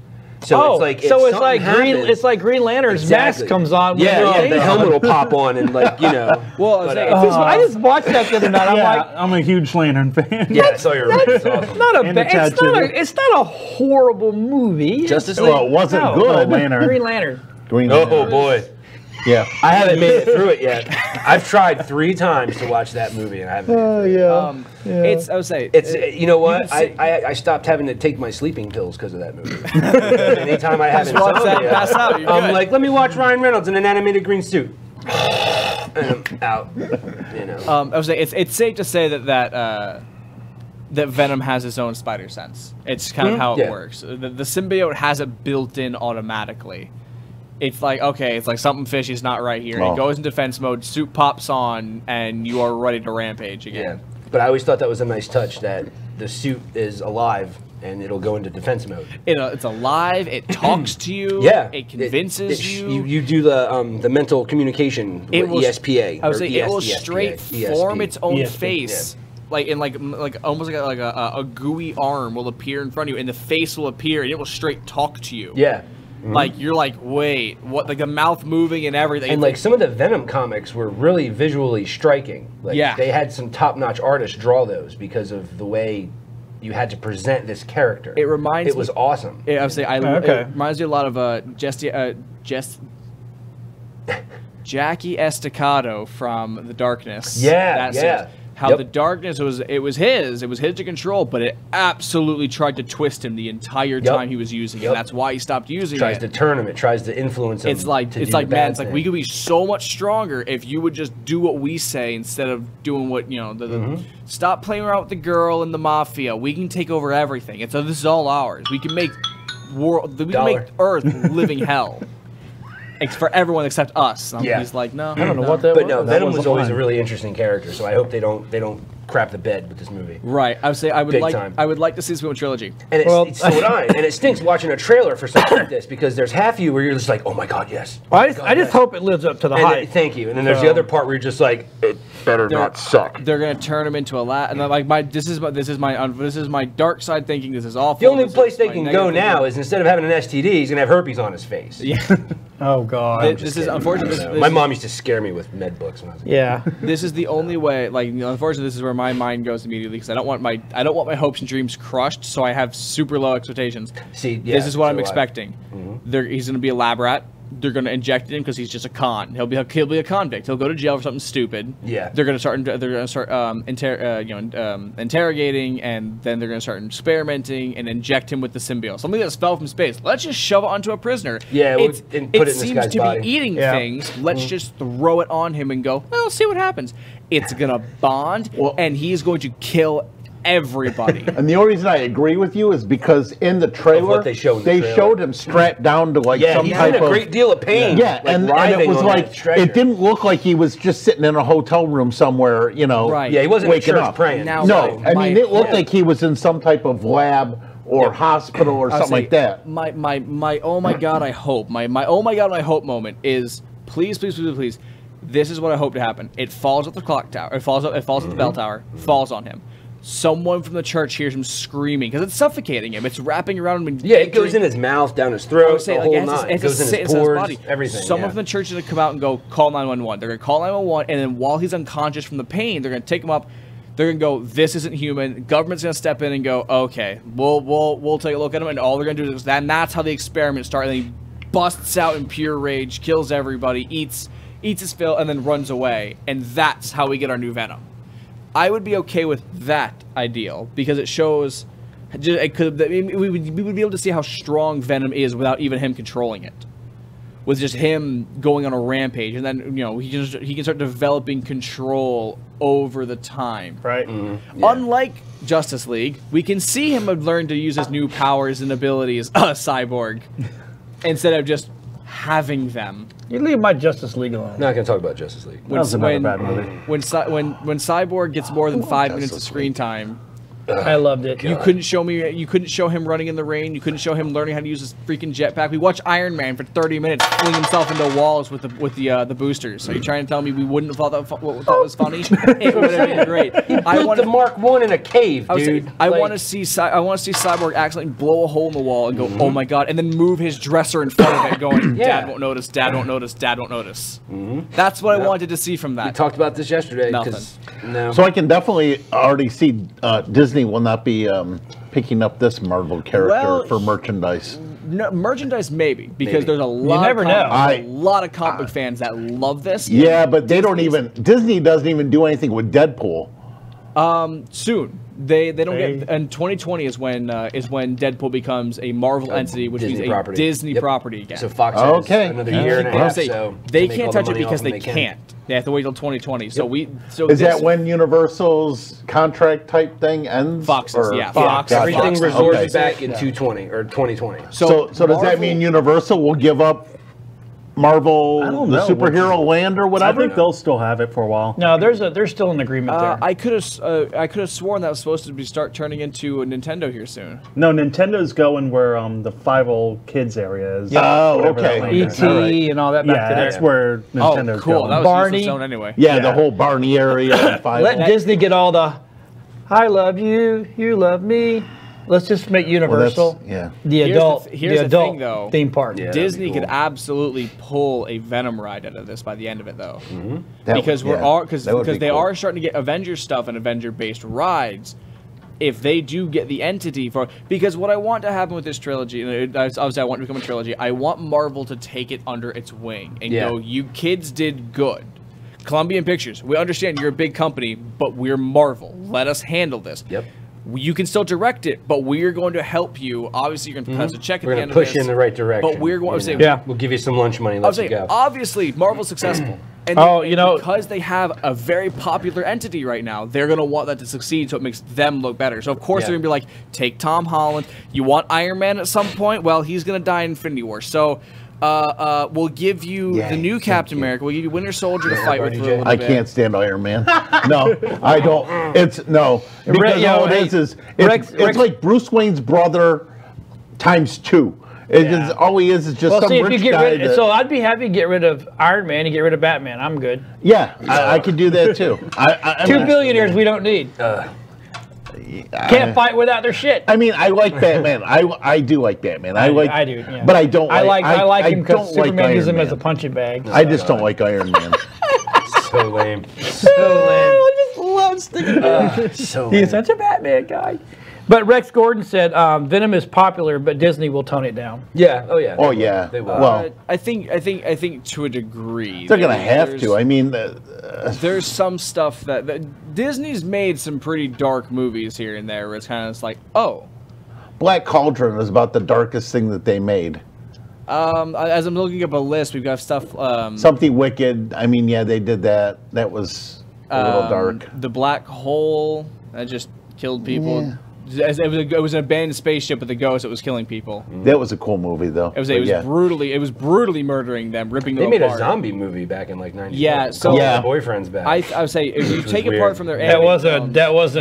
So it's like if so it's something like happens- Green Lantern's Exactly. mask comes on. when Yeah, there's yeah, the danger. helmet will pop on and like Well, I was but, saying, I just watched that the other night. I'm Yeah, like, I'm a huge Lantern fan. yeah, I saw your it's awesome. not a And the bad. tattoo. It's not a horrible movie. Justice League. Well, it wasn't No. good. Lantern. Green Lantern. Green Oh Lantern. boy. Yeah. I haven't made it through it yet. I've tried 3 times to watch that movie and I haven't. Made it through it. It's. I would say It's you know what could say- I stopped having to take my sleeping pills because of that movie. Anytime I have watch that and insomnia, pass out, you're I'm good. like, let me watch Ryan Reynolds in an animated green suit, and I'm out. You know. I would say it's safe to say that Venom has his own spider sense. It's kind of how it Yeah. works. The symbiote has it built in automatically. It's like, okay, it's like something fishy's not right here. And Oh. it goes in defense mode, suit pops on, and you are ready to rampage Yeah, again. but I always thought that was a nice touch that the suit is alive and it'll go into defense mode. It's alive, it talks to you, Yeah, it convinces you. You do the mental communication. It will- ESPA. I would or say it will ESPA, straight ESP. form its own ESP, face. Like in like almost like a gooey arm will appear in front of you, and the face will appear, and it will straight talk to you. Yeah. Like you're like, wait, what? Like the mouth moving and everything. And It's like some of the Venom comics were really visually striking. Like Yeah. they had some top-notch artists draw those because of the way you had to present this character. It reminds It was me- awesome. I would say Okay. it reminds me a lot of Jackie Estacado from The Darkness. Yeah, That yeah. series. How Yep. the darkness was his to control, but it absolutely tried to twist him the entire Yep. time he was using it. Yep. And that's why he stopped using Tries it. to turn him. It tries to influence him. It's like to it's do like the man, bad it's like thing. we could be so much stronger if you would just do what we say instead of doing what stop playing around with the girl and the mafia. We can take over everything. This is all ours. We can make Dollar. Earth living hell. It's for everyone except us. And Yeah. He's like, no, I don't know what that But was. no, That Venom was was the always a plan. really interesting character. So I hope they don't crap the bed with this movie. Right. I would say I would Big like time. I would like to see this film trilogy. And Well- so would I. And it stinks watching a trailer for something like this because there's half of you where you're just like, oh my god, yes. I just hope it lives up to the And hype. thank you. And then there's the So- other part where you're just like, better not suck. They're gonna turn him into a and I'm like this is my dark side thinking. This is awful. The only place they can go now is instead of having an STD, he's gonna have herpes on his face. Yeah. Oh God. This is unfortunately. My mom used to scare me with med books when I was a kid. Yeah. This is the only way. Like, unfortunately, this is where my mind goes immediately because I don't want my hopes and dreams crushed. So I have super low expectations. See, yeah, this is what I'm so expecting. He's gonna be a lab rat. They're going to inject him because he's just a con. He'll be a convict. He'll go to jail for something stupid. Yeah. They're going to start interrogating, and then they're going to start experimenting and inject him with the symbiote. Something that fell from space. Let's just shove it onto a prisoner. Yeah. It put it in this seems guy's to body. be eating things. Let's just throw it on him and go. Well, see what happens. It's going to bond, and he's going to kill everybody. And the only reason I agree with you is because in the trailer, they showed him strapped down to like some he's type in a great deal of pain. Yeah, like and it was on like that stretcher. it didn't look like he was just sitting in a hotel room somewhere, Right. Yeah, he wasn't waking in church up. praying. Now, No, I mean it looked like he was in some type of lab or hospital or something like that. My oh my god, I hope. My oh my god, I hope moment is please. This is what I hope to happen. It falls at the clock tower. It falls at the bell tower. Falls on him. Someone from the church hears him screaming because it's suffocating him. It's wrapping around him. Yeah, it goes in his mouth, down his throat, the whole nine. It goes in his pores, everything. Someone from the church is going to come out and go, call 911. They're going to call 911, and then while he's unconscious from the pain, they're going to take him up. They're going to go, this isn't human. The government's going to step in and go, okay, we'll take a look at him, and all they're going to do is that. And that's how the experiment starts. And he busts out in pure rage, kills everybody, eats his fill, and then runs away. And that's how we get our new Venom. I would be okay with that ideal because it shows we would be able to see how strong Venom is without even him controlling it, with just him going on a rampage, and then he can start developing control over the time. Right. Unlike Justice League, we can see him learn to use his new powers and abilities, Cyborg, instead of just having them. You leave my Justice League alone. Not going to talk about Justice League. That was another bad movie. When Cyborg gets more than 5 minutes of screen time, I loved it. you couldn't show him running in the rain. You couldn't show him learning how to use his freaking jetpack. We watched Iron Man for 30 minutes fling himself into walls with the boosters. Are you trying to tell me we wouldn't have thought that was funny? It would have been great. I want the Mark I in a cave, dude. I want to see Cyborg accidentally blow a hole in the wall and go, oh my god, and then move his dresser in front of it, going, Dad won't notice, Dad won't notice, Dad won't notice. That's what I wanted to see from that. We talked about this yesterday. Nothing. No. So I can definitely already see Disney will not be picking up this Marvel character for merchandise. No, merchandise maybe because there's a lot. You never know. A lot of comic book fans that love this. Yeah, but they don't even. Disney doesn't even do anything with Deadpool. Soon they don't get. And 2020 is when Deadpool becomes a Marvel entity, which Disney means property. a Disney property again. So Fox has Okay. another year and a half. So they to make can't all the touch it money because off they can't. They have to wait till 2020. So Is that when Universal's contract type thing ends? Fox's, Or- yeah. Fox. Fox. everything Fox. resorts Okay. back in 2020 or 2020. So does that Marvel- mean Universal will give up Marvel, I don't the know. superhero land or I whatever? think they'll still have it for a while. No, there's still an agreement there. I could have sworn that was supposed to start turning into a Nintendo here soon. No, Nintendo's going where the 5 Kids area is. Oh, Whatever that okay. land is. E.T. All right. and all that back Yeah, to that's there. where Nintendo's Cool. going. That was Barney. useless zone anyway. Yeah, the Yeah. whole Barney area. and Five. Let Disney get all the, I love you, you love me. Let's just make Universal yeah. the Here's adult, here's the adult thing, though. theme park. Yeah. Disney that'd be could cool. absolutely pull a Venom ride out of this by the end of it, though, That because would- because that would be they cool. are starting to get Avenger stuff and Avenger-based rides. If they do get the entity for, because what I want to happen with this trilogy, and obviously I want it to become a trilogy, I want Marvel to take it under its wing and go, you kids did good. Columbian Pictures, we understand you're a big company, but we're Marvel. Let us handle this. Yep. You can still direct it, but we're going to help you. Obviously, you're going to pass a check at We're the going end to push of you this. in the right direction. But we're going to say, Yeah. We'll give you some lunch money and I let was you saying, go. obviously, Marvel's successful. And because they have a very popular entity right now, they're going to want that to succeed so it makes them look better. So, of course, they're going to be like, take Tom Holland. You want Iron Man at some point? Well, he's going to die in Infinity War. So, we'll give you the new Captain America. We'll give you Winter Soldier to fight with for a little I bit. can't stand Iron Man. No, I don't. It's no. Because all it is it's like Bruce Wayne's brother times 2. It's just, all he is just Well, some see, if rich you get guy. rid, so I'd be happy to get rid of Iron Man and get rid of Batman. I'm good. Yeah, I could do that too. Two billionaires we don't need. Can't fight without their shit. I mean, I like Batman. I do like Batman. I do. Yeah. But I don't. I like him because don't like Superman uses him Iron as a Man. punching bag. I just don't like Iron Man. So lame. So lame. I just love sticking So He's lame. such a Batman guy. But Rex Gordon said Venom is popular, but Disney will tone it down. Yeah. Oh yeah. Oh yeah. They will. Well, I think to a degree they're gonna have there's- to. I mean, there's some stuff that Disney's made some pretty dark movies here and there where it's kind of like, oh. Black Cauldron is about the darkest thing that they made. As I'm looking up a list, we've got stuff. Something Wicked. I mean, yeah, they did that. That was a little dark. The Black Hole that just killed people. It was an abandoned spaceship with a ghost that was killing people. That was a cool movie, though. It was brutally murdering them, ripping them They made apart. a zombie movie back in like '94. Yeah, so Yeah. Boyfriend's back. I would say if you was take weird. apart from their That wasn't.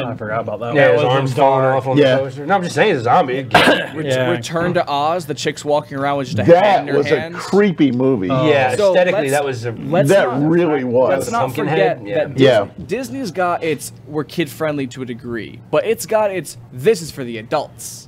I forgot about that. yeah, one. his arms falling off on Yeah. the poster. No, I'm just saying, it's a zombie. Yeah. Return to Oz, the chick's walking around with just a hand That in her was hands. a creepy movie. Yeah, So aesthetically, let's- that was a. let's that not- really was. Let's not Pumpkin forget head? Yeah. that Disney, Yeah. Disney's got we're kid friendly to a degree, but it's got this is for the adults.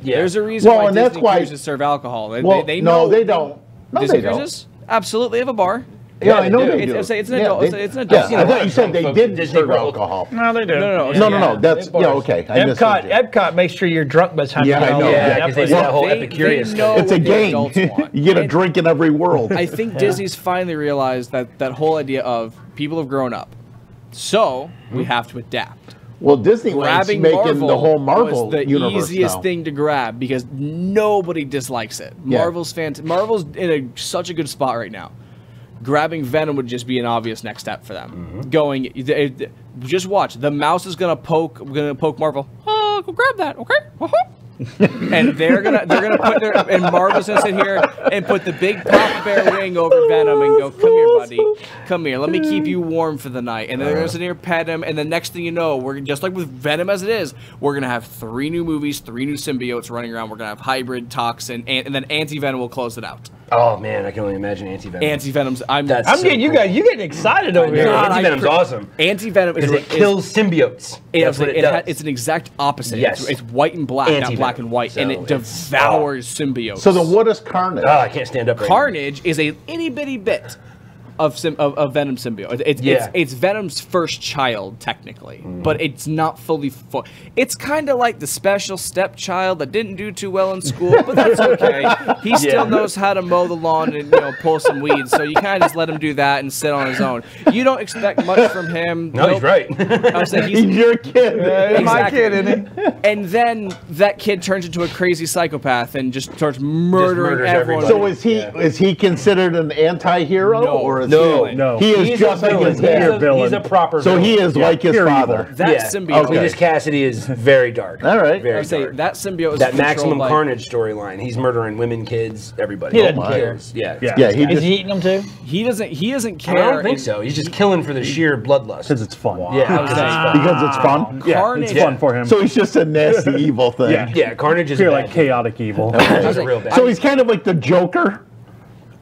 Yeah. There's a reason Well, why and Disney that's why- cruises serve alcohol. They Well, know. no, they don't. No, Disney they don't. cruises absolutely have a bar. Yeah, I know do. they It's- do. it's an Yeah, adult- they- it's an adult. Yeah, I thought you said they Folks didn't at Disney serve World. alcohol. No, they do. No. No, that's They have yeah, bars. okay. I misunderstood you. Epcot makes sure you're drunk by the time Yeah, you get I out. know. Yeah, Yeah, because they do that whole Epicurious know thing. It's a what the game. adults want. You get a And drink in every world. I think Disney's finally realized that whole idea of people have grown up, so we have to adapt. Well, Disneyland's Grabbing making Marvel the whole Marvel was the universe easiest now. thing to grab because nobody dislikes it. Yeah. Marvel's in such a good spot right now. Grabbing Venom would just be an obvious next step for them. Just watch. The mouse is gonna poke Marvel. Oh, go grab that, okay? And they're gonna put and Marvel's gonna sit here and put the big Papa Bear wing over Venom and go, come here, buddy, come here, let me keep you warm for the night. And then they're gonna sit here, pet him, and the next thing you know, we're just like with Venom as it is, we're gonna have 3 new movies, 3 new symbiotes running around. We're gonna have hybrid, toxin, and then anti-venom will close it out. Oh man, I can only imagine anti-venom. Anti-venom's I'm getting you guys. You getting excited over Yeah, here. anti-venom's awesome. Anti-venom Because it kills symbiotes. That's what it does. it's an exact opposite. Yes. It's white and black, not Anti-venom. black and white, and So it it's- devours symbiotes. So then, what is Carnage? Oh, I can't stand up right Carnage is a itty bitty bit of Venom symbiote. It's Venom's first child technically, but it's not fully. It's kind of like the special stepchild that didn't do too well in school, but that's okay. He still knows how to mow the lawn and pull some weeds, so you kind of just let him do that and sit on his own. You don't expect much from him. No, he's right. I was saying He's your kid. My Exactly. kid, isn't he? And then that kid turns into a crazy psychopath and just starts murdering murders everyone. everybody. So is he considered an anti-hero, No. or is No. he? No. He is He's just a like villain. his dad. He's a proper So villain. he is like his pure father. evil. That symbiote. Cletus Cassidy is very dark. All right. I Very would say dark. that symbiote is That controlled Maximum by- Carnage storyline. He's murdering women, kids, everybody. He doesn't my. care. Yeah. Yeah. Yeah, he Is just he eating them too? He doesn't I care. don't think so. He's just killing for the sheer bloodlust. Because it's fun. Yeah. I was saying, because it's fun. Yeah, Carnage- it's fun for him. So he's just a nasty evil thing. Yeah. Yeah, Carnage is Pure bad. like chaotic evil. He's a real bad. So he's kind of like the Joker.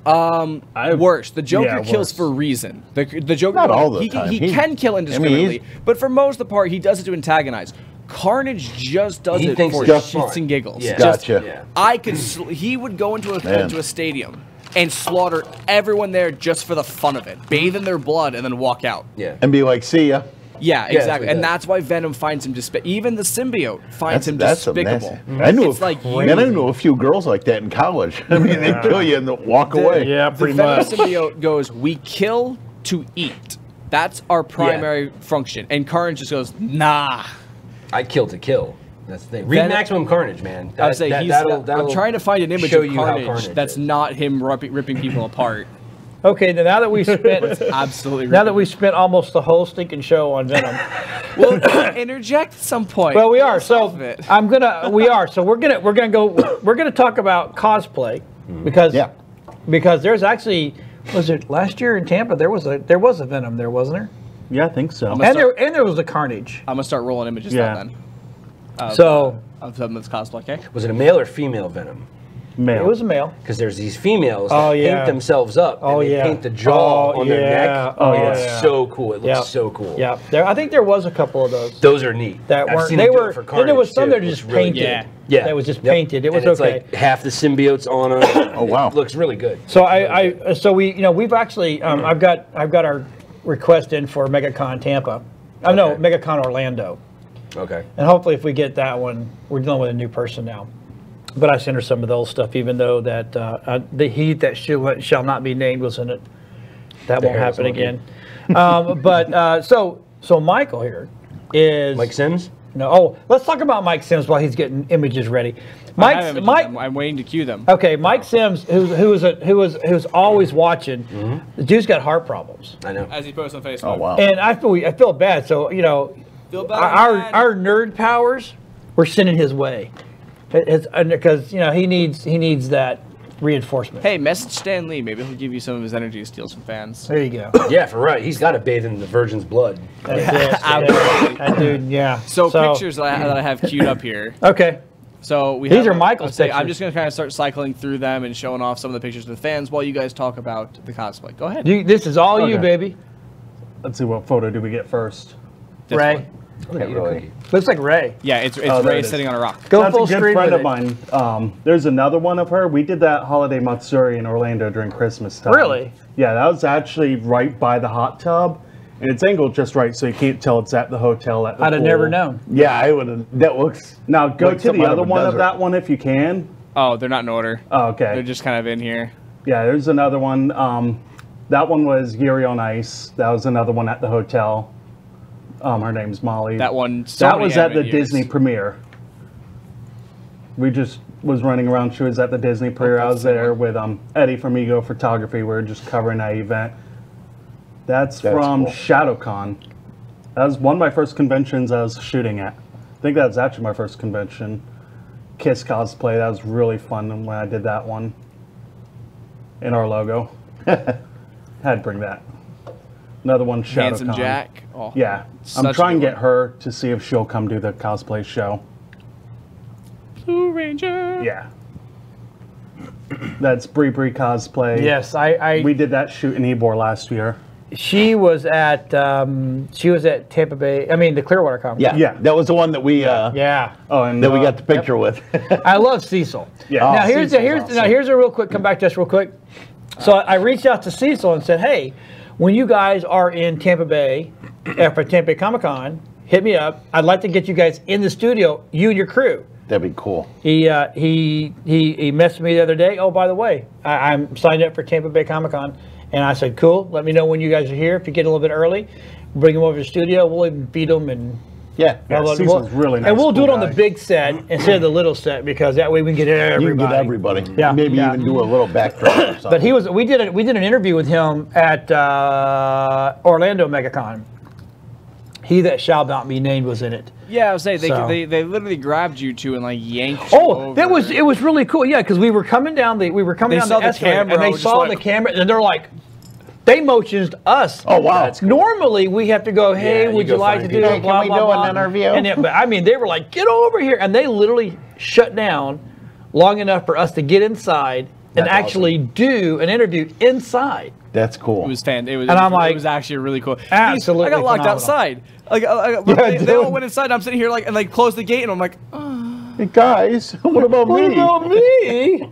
worse. The Joker Yeah, kills worse. for a reason. The Joker Not all the he, time. He He- can kill indiscriminately, he's- but for most of the part, he does it to antagonize. Carnage just does He it thinks for it's just shits fun. and giggles. Yeah. Just- Gotcha. Yeah. He would go into Man. a stadium and slaughter everyone there just for the fun of it, bathe in their blood, and then walk out. Yeah. And be like, see ya. Yeah, that's exactly. what he And does. that's why Venom finds him despicable. Even the symbiote finds him That's a despicable. nasty. I knew It's like man, I knew a few girls like that in college. I mean, they kill you and then walk away. Yeah, The pretty Venom much. symbiote goes, we kill to eat. That's our primary function. And Carnage just goes, nah. I kill to kill. That's the thing. Read Venom- Maximum Carnage, man. I would say that'll I'm trying to find an image show of you how Carnage that's is. not him ripping people apart. Okay, now that we spent Absolutely. now that we spent almost the whole stinking show on Venom. We'll interject at some point. Well, we are. Some So of it. we're gonna talk about cosplay because Yeah. because there's actually was it last year in Tampa there was a Venom there, wasn't there? Yeah, I think so. gonna start- And there was a Carnage. I'm gonna start rolling images Yeah. now then. So Of something that's cosplay. Okay. Was it a male or female Venom? Male. It was a male. Because there's these females Oh, that yeah. paint themselves up. Oh, and they yeah. paint the jaw Oh, on their yeah. neck. Oh, it's yeah. so cool. It looks Yeah. so cool. Yeah, I think there was a couple of those Those are neat. that I've weren't. seen They them do were. it for Then there was Carnage, some too. that were It just looks really painted. good. Yeah, that was just painted. It was and it's okay. like half the symbiotes on them. Oh, wow. It looks really good. So we've actually I've got our request in for MegaCon Tampa. Oh no, Okay. MegaCon Orlando. Okay. And hopefully if we get that one, we're dealing with a new person now. But I sent her some of those stuff, even though that the heat that shall not be named was in it. That won't happen again. So Michael here is Mike Sims? No. Oh, let's talk about Mike Sims while he's getting images ready. Mike, I'm waiting to cue them. Okay, Mike Sims, who's always watching. The dude's got heart problems, I know. As he posts on Facebook. Oh, wow. and I feel bad. So Feel bad, man. our nerd powers we're sending his way, because he needs that reinforcement. Hey, message Stan Lee. Maybe he'll give you some of his energy to steal some fans. There you go. Yeah, for right. He's got to bathe in the virgin's blood. That's it. Absolutely. That dude, yeah. So pictures that I have queued up here. Okay. So These are Michael's I'm pictures. just going to kind of start cycling through them and showing off some of the pictures to the fans while you guys talk about the cosplay. Go ahead. This is all you, Okay. baby. Let's see, what photo do we get first? This Ray. one. Can't really. Looks like Ray. Yeah, it's there Ray it is. sitting on a rock. Go That's full a good screen friend with of it. mine. There's another one of her. We did that holiday Matsuri in Orlando during Christmas time. Really? Yeah, that was actually right by the hot tub. And it's angled just right, so you can't tell it's at the hotel at the I'd have pool. never known. Yeah, I would have. That looks. Now, go like to some the out other of a one of desert. that one if you can. Oh, they're not in order. Oh, okay. They're just kind of in here. Yeah, there's another one. That one was Yuri on Ice. That was another one at the hotel. Her name's Molly. That one. That was at the Disney premiere. We just was running around. She was at the Disney premiere. I was there with Eddie from Ego Photography. We were just covering that event. That's from cool. ShadowCon. That was one of my first conventions I was shooting at. I think that was actually my first convention. Kiss Cosplay. That was really fun when I did that one. In our logo. Had to bring that. Another one, ShadowCon. Handsome Jack. Oh, Yeah. such I'm a trying to good get her to see if she'll come do the cosplay show. Blue Ranger. Yeah. That's Bree Cosplay. Yes, We did that shoot in Ybor last year. She was at Tampa Bay. I mean, the Clearwater Comic. Yeah. Yeah. That was the one that we. Yeah. Oh, and That we got the picture with. I love Cecil. Yeah. Now Oh, here's Cecil's awesome. here's a real quick. Come back to us real quick. So I reached out to Cecil and said, "Hey, when you guys are in Tampa Bay for Tampa Bay Comic Con, hit me up. I'd like to get you guys in the studio, you and your crew." That'd be cool. He messaged me the other day. Oh, by the way, I'm signed up for Tampa Bay Comic Con, and I said, "Cool. Let me know when you guys are here. If you get a little bit early, bring them over to the studio. We'll even feed them and." Yeah. Yeah, Cecil's really nice. And we'll do it cool on the guy. big set instead of the little set, because that way we can get everybody. You can get everybody. Yeah, Maybe yeah. even do a little backdrop or something. But we did an interview with him at Orlando MegaCon. He that shall not be named was in it. Yeah, I was saying So- they literally grabbed you two and like yanked you Oh, over. it was really cool. Yeah, because we were coming down the saw the escalator, camera, and they just saw like- the camera, and they're like, they motioned us. Oh, wow. That's cool. Normally we have to go, hey, Yeah, you would go you like to find do people. a Hey, blah, can we blah, do blah. an interview? But I mean, they were like, get over here. And they literally shut down long enough for us to get inside and That's actually do an interview inside. That's cool. It was It was. And I'm like, it was actually really cool. absolutely I got locked phenomenal. outside. Like, they all went inside. I'm sitting here like, and they closed the gate, and I'm like, oh, Hey, guys, what about What me? about me?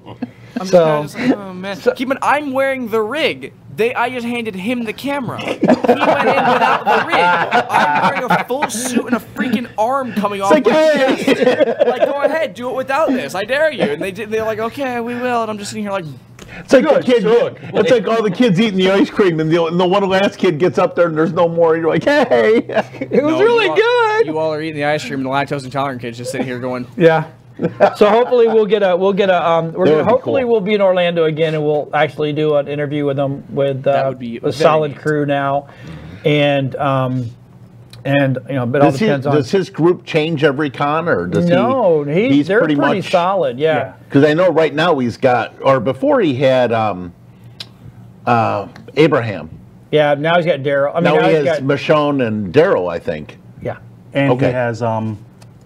I'm So- just like, oh man. Keep in, I'm wearing the rig. I just handed him the camera. He went in without the rig. I'm wearing a full suit and a freaking arm coming off my chest. Like, go ahead, do it without this. I dare you. And they're like, okay, we will. And I'm just sitting here like, It's like the kid. It's like all the kids eating the ice cream, and the one last kid gets up there, and there's no more. And you're like, hey. It was no, really you all- good. You all are eating the ice cream, and the lactose intolerant kids just sitting here going, Yeah. So hopefully we'll get a we're gonna would be hopefully cool. we'll be in Orlando again, and we'll actually do an interview with them with That would be a very solid neat. crew now, and but all depends on. Does his group change every con, or does No, he's they're pretty pretty much solid. Yeah. Because I know right now he's got, or before he had Abraham. Yeah. Now he's got Daryl. I mean, Now he he's has got, Michonne and Daryl, I think. yeah. And Okay. he has,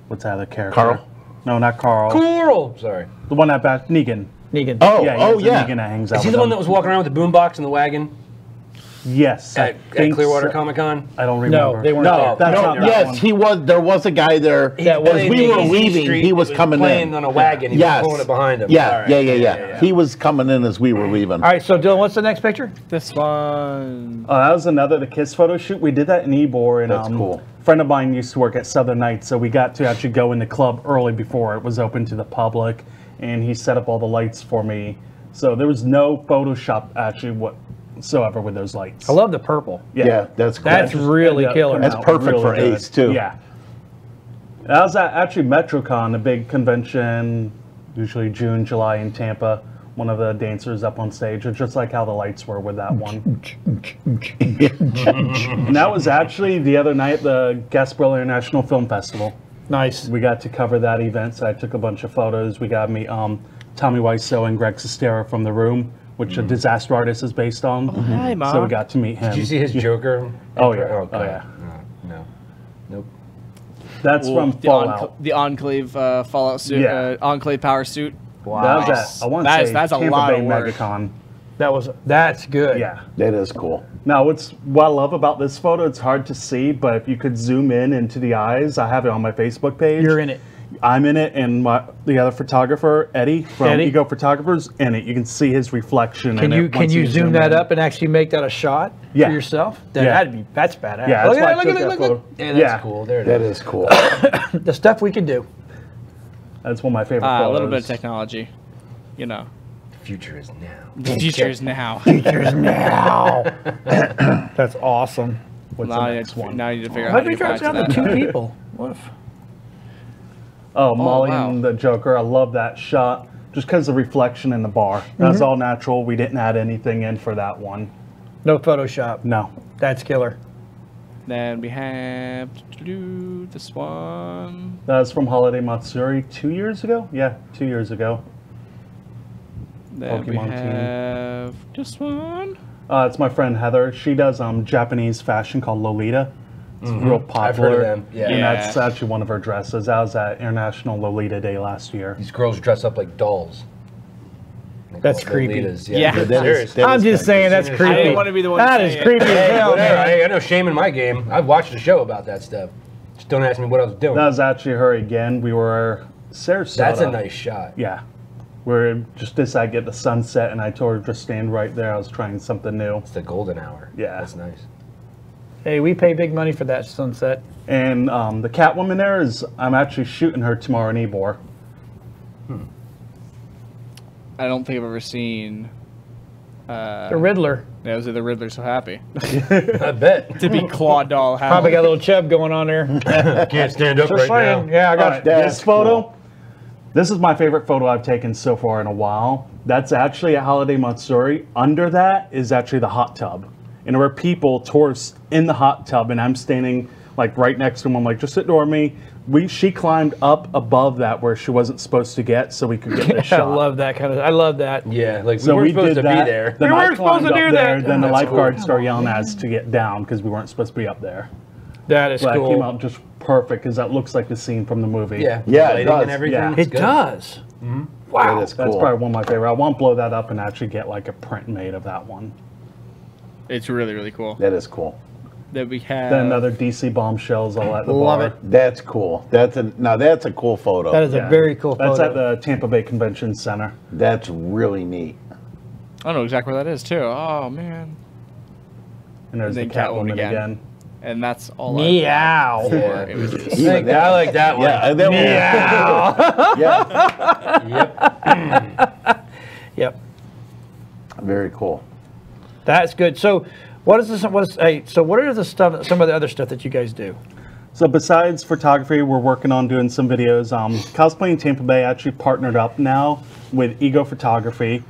what's that other character? Carl? No, not Carl. Cool. Sorry. The one at Negan. Negan. Oh, Yeah, oh he has a yeah. Negan that hangs out Is he with the one them. that was walking around with the boombox and the wagon Yes. I at think Clearwater so. Comic Con? I don't remember. No, they weren't No, there. That's no, not that yes, one. he was. There was a guy there. That was- As we were leaving, he was coming playing in. on a wagon. He Yes. was pulling it behind him. Yeah, All right. yeah. He was coming in as we were leaving. All right, so Dylan, what's the next picture? This one. That was the Kiss photo shoot. We did that in Ybor, and That's cool. a friend of mine used to work at Southern Nights, so we got to actually go in the club early before it was open to the public, and he set up all the lights for me. So there was no Photoshop actually whatsoever with those lights. I love the purple. Yeah, that's cool. That's really killer. That's perfect for good. Ace, too. Yeah. That was at actually MetroCon, a big convention, usually June, July in Tampa. One of the dancers up on stage, it's just like how the lights were with that one. And that was actually the other night at the Gasparilla International Film Festival. Nice. We got to cover that event, so I took a bunch of photos. We got to meet Tommy Wiseau and Greg Sestero from The Room, which a Disaster Artist is based on. Hi, Mom. So we got to meet him. Did you see his Joker? Oh, yeah. Oh, Oh, yeah. No. Nope. That's from the, Fallout. the Enclave Fallout suit, Yeah. Enclave power suit. That was at, I want to say, That's a Tampa lot Bay of work. MegaCon. That's good. Yeah. That is cool. Now, what I love about this photo, it's hard to see, but if you could zoom in into the eyes, I have it on my Facebook page. You're in it. I'm in it, and the other photographer, Eddie from Ego Photographers, in it. You can see his reflection. Can in you it once zoom that in. up and actually make that a shot Yeah. for yourself? Yeah. That's badass. Yeah, look that's why at I that, took look that at photo. Yeah, that's cool. There it That is. is cool. the stuff we can do. That's one of my favorite photos. A little bit of technology, you know. The future is now. The future is now. Features now. That's awesome. What's now, the next one? now you need to figure out How how do to you get drive back to down that. to 2 people? What if? Oh, Molly wow. and the Joker. I love that shot just because the reflection in the bar. That's all natural. We didn't add anything in for that one. No Photoshop. No. That's killer. Then we have this one. That's from Holiday Matsuri 2 years ago? Yeah, 2 years ago. Then we Pokemon team. have this one. It's my friend Heather. She does Japanese fashion called Lolita. It's real popular. I've heard of them, yeah. And that's actually one of her dresses. That was at International Lolita Day last year. These girls dress up like dolls. They That's call creepy. Lolitas. Yeah. That is- Serious. that I'm is just nice. saying that's I creepy. didn't want to be the one to That say is it. creepy as Hey, hell, whatever. man. I know shame in my game. I've watched a show about that stuff. Just don't ask me what I was doing. That was actually her again. We were Sarasota. That's a nice shot. Yeah. We're just decided to get the sunset, and I told her just stand right there. I was trying something new. It's the golden hour. Yeah. That's nice. Hey, we pay big money for that sunset. And the Catwoman there is, I'm actually shooting her tomorrow in Ybor. I don't think I've ever seen. The Riddler. Yeah, was it the Riddler so happy I bet. to be Claw Doll? Probably got a little chub going on there. Can't stand up Just saying. Yeah, I got Alright, That's this photo. cool. This is my favorite photo I've taken so far in a while. That's actually at Holiday Matsuri. Under that is actually the hot tub. And there were people, tourists, in the hot tub, and I'm standing like right next to them. I'm like, just ignore me. She climbed up above that where she wasn't supposed to get, so we could get this I shot. love that kind of. I love that. Yeah, like So we we weren't supposed did to that. be there. Then We I weren't supposed climbed to up do there. that. Then the That's lifeguards cool. started yelling at us to get down because we weren't supposed to be up there. That is But it came cool. out just perfect because that looks like the scene from the movie. Yeah, Yeah, it lighting does. and everything. Yeah. It's It good. does. That is That's cool. probably one of my favorite. I want to blow that up and actually get like a print made of that one. It's really, really cool. That is cool. That we have. Then another DC bombshells all at the Love bar. it. That's cool. That's a cool photo. That is Yeah. a very cool That's photo. at the Tampa Bay Convention Center. That's really neat. I know exactly where that is too. Oh man. And there's And the then Catwoman Catwoman again. again. And that's all. Meow. I've got for images. Even that, I like that one. Yeah, and then yeah, Yep. very cool. That's good. So, what is this? So what are the stuff? Some of the other stuff that you guys do? So besides photography, we're working on doing some videos. Cosplay Tampa Bay actually partnered up now with Ego Photography.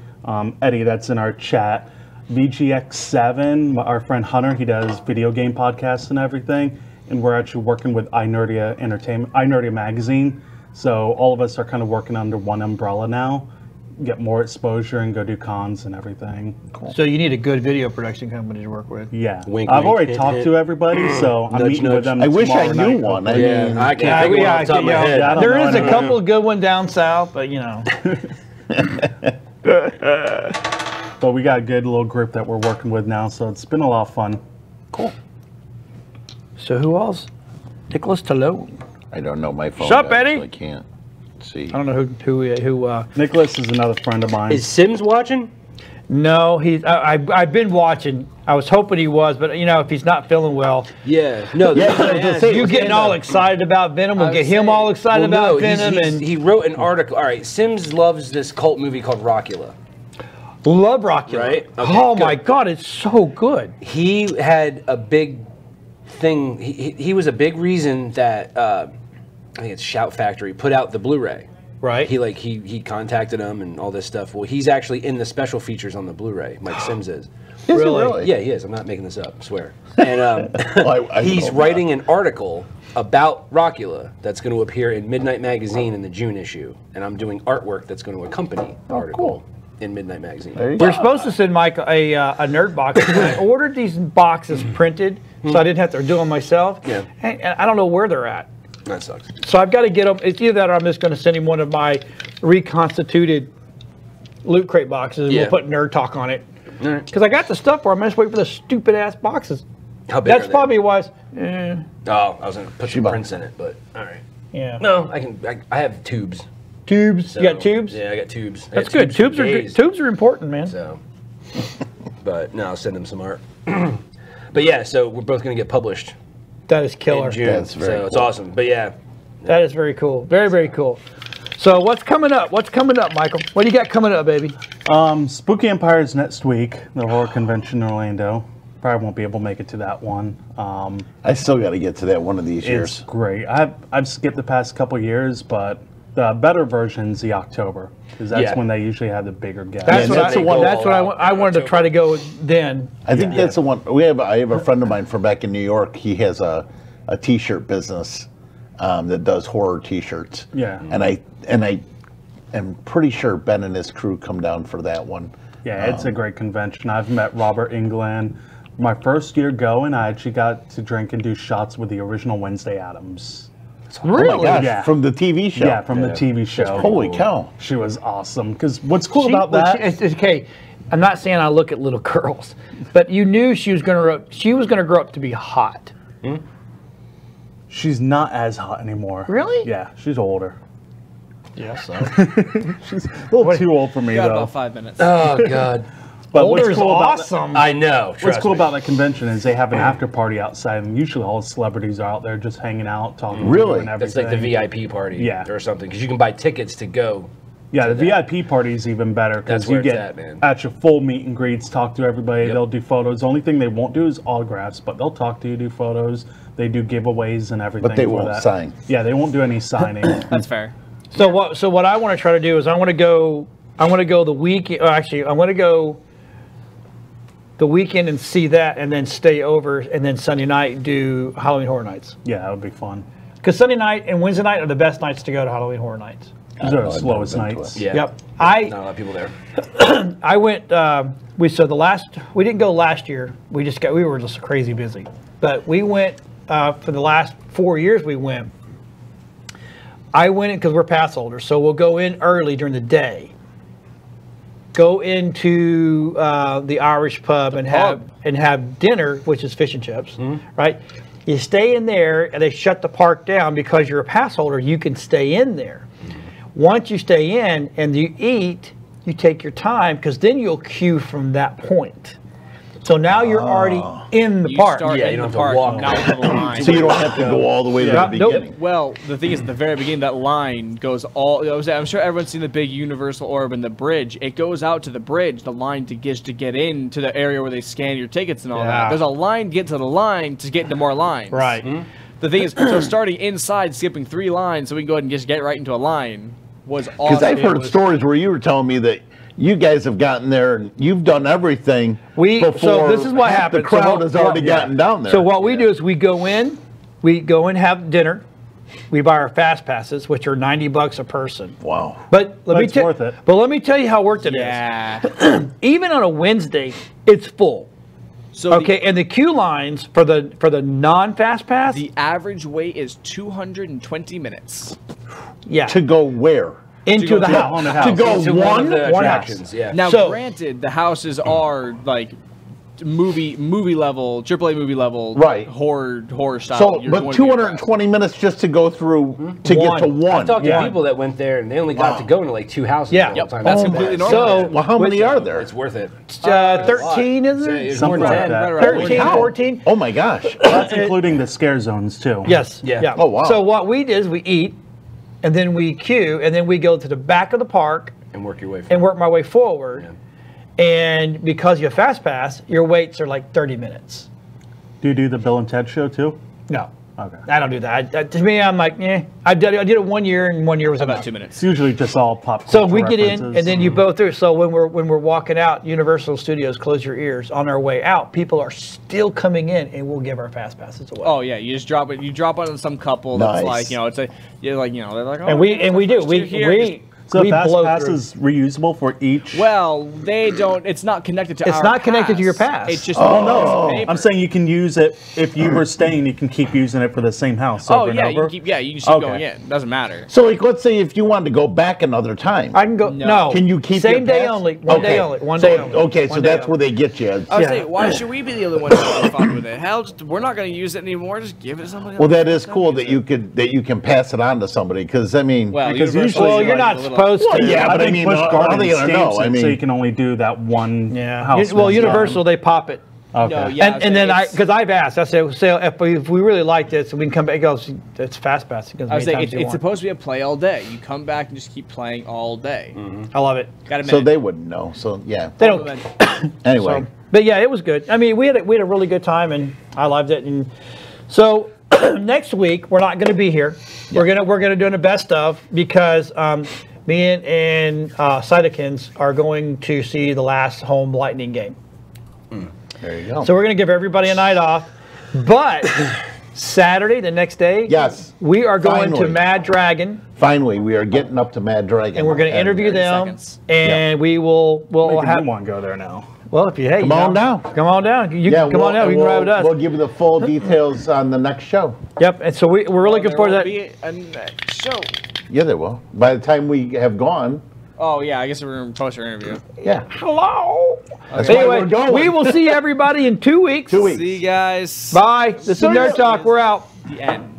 Eddie, that's in our chat. VGX7, our friend Hunter, he does video game podcasts and everything. And we're actually working with iNerdia Entertainment, iNerdia Magazine. So all of us are kind of working under one umbrella now. Get more exposure and go do cons and everything. So you need a good video production company to work with. Yeah. Wink, I've wink, already hint, talked hint. to everybody, so I'm Nudge, meeting nudge. with them I wish I tomorrow knew night, one. I hopefully. mean, I can't think of one off the top of my head. I don't There know is a anyone. couple of good ones down south, but you know. But we got a good little group that we're working with now, so it's been a lot of fun. Cool. So who else? Nicholas Talone. I don't know my phone. Sup, died, Eddie? so I can't see. I don't know who. Nicholas is another friend of mine. Is Sims watching? No, he's. I've been watching. I was hoping he was, but you know, if he's not feeling well, Yeah. No. Yeah, I was gonna say, you getting all excited about Venom will get him all excited about Venom, and he wrote an article. All right, Sims loves this cult movie called Rockula. love Rocky. Right? Okay, Oh good. my God, it's so good. He had a big thing. He was a big reason that I think it's Shout Factory put out the Blu-ray. Right. He contacted him and all this stuff. Well, he's actually in the special features on the Blu-ray. Mike Sims is. Is it really? Yeah, he is. I'm not making this up. I swear. And I he's know writing an article about Rockula that's going to appear in Midnight Magazine in the June issue, and I'm doing artwork that's going to accompany the article in Midnight Magazine. There you We're go. supposed to send Mike a nerd box. I ordered these boxes printed, so I didn't have to do them myself. Yeah. And I don't know where they're at. That sucks. So I've got to get them. It's either that or I'm just going to send him one of my reconstituted Loot Crate boxes and Yeah. we'll put Nerd Talk on it. All right. Because I got the stuff for him. I just wait for the stupid ass boxes. How big That's are they? probably why. Oh, I was going to put some prints in it, but all right. Yeah. No, I have tubes. Tubes. So, You got tubes? Yeah, I got tubes. I That's got good. for Tubes are days. good. Tubes are important, man. So, but no, I'll send him some art. But yeah, so we're both going to get published That is killer. in June. That's very so it's cool. awesome. But yeah, That is very cool. Very, very cool. So what's coming up? What's coming up, Michael? What do you got coming up, baby? Spooky Empires next week, the horror convention in Orlando. Probably won't be able to make it to that one. I still got to get to that one of these It's years. great. I've skipped the past couple years, but the better version's the October, because that's Yeah. when they usually have the bigger guests. That's Yeah, what that's I, the one- that's what I wanted to try to go then. I think that's the one. I have a friend of mine from back in New York. He has a T-shirt business that does horror T-shirts. Yeah. And I am pretty sure Ben and his crew come down for that one. Yeah, it's a great convention. I've met Robert Englund. My first year going, I actually got to drink and do shots with the original Wednesday Addams. Really? Oh my gosh! Yeah. From the TV show. Yeah, from the TV show. Holy cow! She was awesome. Because what's cool about that? It's okay. I'm not saying I look at little girls, but you knew she was going to grow up to be hot. She's not as hot anymore. Really? Yeah, she's older. Yeah. So She's a little too old for me, Got though. about 5 minutes. oh god, But older is about awesome. I know. What's trust cool me. about that convention is they have an after party outside, and usually all the celebrities are out there just hanging out, talking. to Really? you and That's everything. like the VIP party, Yeah. or something, because you can buy tickets to go. Yeah, the VIP party is even better That's because where you it's get at, man. actual full meet and greets, talk to everybody. Yep. They'll do photos. The only thing they won't do is autographs, but they'll talk to you, do photos. They do giveaways and everything. But they for won't that. sign. Yeah, they won't do any signing. That's fair. So what I want to try to do is I want to go the week. Actually, I want to go the weekend and see that, and then stay over, and then Sunday night do Halloween Horror Nights. Yeah, that would be fun. Because Sunday night and Wednesday night are the best nights to go to Halloween Horror Nights. These are know, the I've slowest never been to nights. it. Yeah. Yep. Not a lot of people there. I went. We didn't go last year. We were just crazy busy. But we went for the last 4 years. We went. I went in because we're pass holders, so we'll go in early during the day. Go into the Irish pub and have dinner, which is fish and chips, right? You stay in there, and they shut the park down because you're a pass holder. You can stay in there. Once you stay in and you eat, you take your time because then you'll queue from that point. So now you're already in the You park. start Yeah, in you don't the have to park, walk. not with a line. So you don't have to go all the way to the Nope. beginning. Well, the thing is, at the very beginning, that line goes all. I'm sure everyone's seen the big universal orb and the bridge. It goes out to the bridge, the line to get into the area where they scan your tickets and all Yeah. that. There's a line to get to the line to get into more lines. Right. The thing is, so starting inside, skipping 3 lines, so we can go ahead and just get right into a line, was awesome. Because I've It heard was- stories where you were telling me that you guys have gotten there and you've done everything before So this is what half happens. the crowd So what- has already gotten down there. So what we do is we go in, have dinner, we buy our fast passes, which are $90 a person. Wow. But It's worth it. But let me tell you how worth it is. Yeah. Even on a Wednesday, it's full. So Okay, and the queue lines for the non-fast pass, the average wait is 220 minutes. yeah, To go where? into the to a house. haunted house. To go Into one of the one house. attractions, yeah. Now, So- granted, the houses are like movie level, AAA movie level, Right. horror style. So, You're but going to be 220 minutes just to go through to get to One. one. I've talked to Yeah. people that went there and they only got to go into like 2 houses Yeah. the whole time. That's Oh completely my normal. So, Well, how many are there? It's worth it. 13 is So it? it's Something more like than that. 13, How? 14? Oh my gosh. That's including the scare zones too. Yes. Yeah. Oh, wow. So what we did is we eat, and then we queue, and then we go to the back of the park And work your way and work my way forward. And because you have Fast Pass, your waits are like 30 minutes. Do you do the Bill and Ted show too? No. Okay. I don't do that. To me, I'm like, I did it 1 year, and 1 year was about enough. 2 minutes. It's usually just all pop. So culture we get in, references. and then you go through. So when we're walking out, Universal Studios, close your ears. On our way out, people are still coming in, and we'll give our Fast Passes away. Oh yeah, you just drop it. You drop it on some couple that's Nice. like, it's a, you're like, they're like, oh, and we do. first year here. So we Fast blow Pass through. is reusable for each. Well, they don't. It's not connected to. It's our not connected to your pass. pass. It's just. Oh, a no. piece of paper. I'm saying you can use it if you were staying. You can keep using it for the same house Oh over yeah, and you over. can keep. Yeah, you can keep Okay. going in. Doesn't matter. So, like, let's say if you wanted to go back another time, I can go. No. No. can you keep same your day pass? only? One day only. One day only. Okay, so One day that's where only. they get you. I was Yeah. saying, why should we be the only ones that have fun with it? Hell, we're not going to use it anymore. Just give it to somebody else. Well, that is Let them cool use that it. you can pass it on to somebody because I mean, Well, Because Universal usually- is Well, you're like not a little- supposed to. Well, yeah, but I think mean, Busch how Gardens are they gonna know? stamps I it mean, so you can only do that one Yeah. house. Well, at a Universal, time. they pop it. Okay. No, yeah, And then it's- because I've asked, I said, if we really like this, we can come back. He goes, it's Fast Pass. He goes, I was many saying times you it's want. supposed to be a play all day. You come back and just keep playing all day. I love it. Got a minute. so they wouldn't know. So yeah. They don't. Anyway, So, but yeah, it was good. I mean, we had a really good time, and I loved it. And so next week we're not going to be here. We're gonna do the best of because me and Cytokins are going to see the last home Lightning game. there you go. So we're gonna give everybody a night off, but Saturday, the next day, Yes. we are going to Finally. Mad Dragon, Finally, we are getting up to Mad Dragon, and we're going to interview them, seconds. and we'll Making have. me want to go there now. Well, if you Come on down. come on down. You Yeah, come on down. We can ride with us. We'll give you the full details on the next show. Yep. And so we're really looking forward to that. Be a next show. Yeah, they will. By the time we have gone, Oh yeah, I guess we're going to post our interview. yeah. Hello. That's why Anyway, we're going. we will see everybody in 2 weeks. 2 weeks. See you guys. Bye. This is See ya. Nerd Talk. We're out. The end.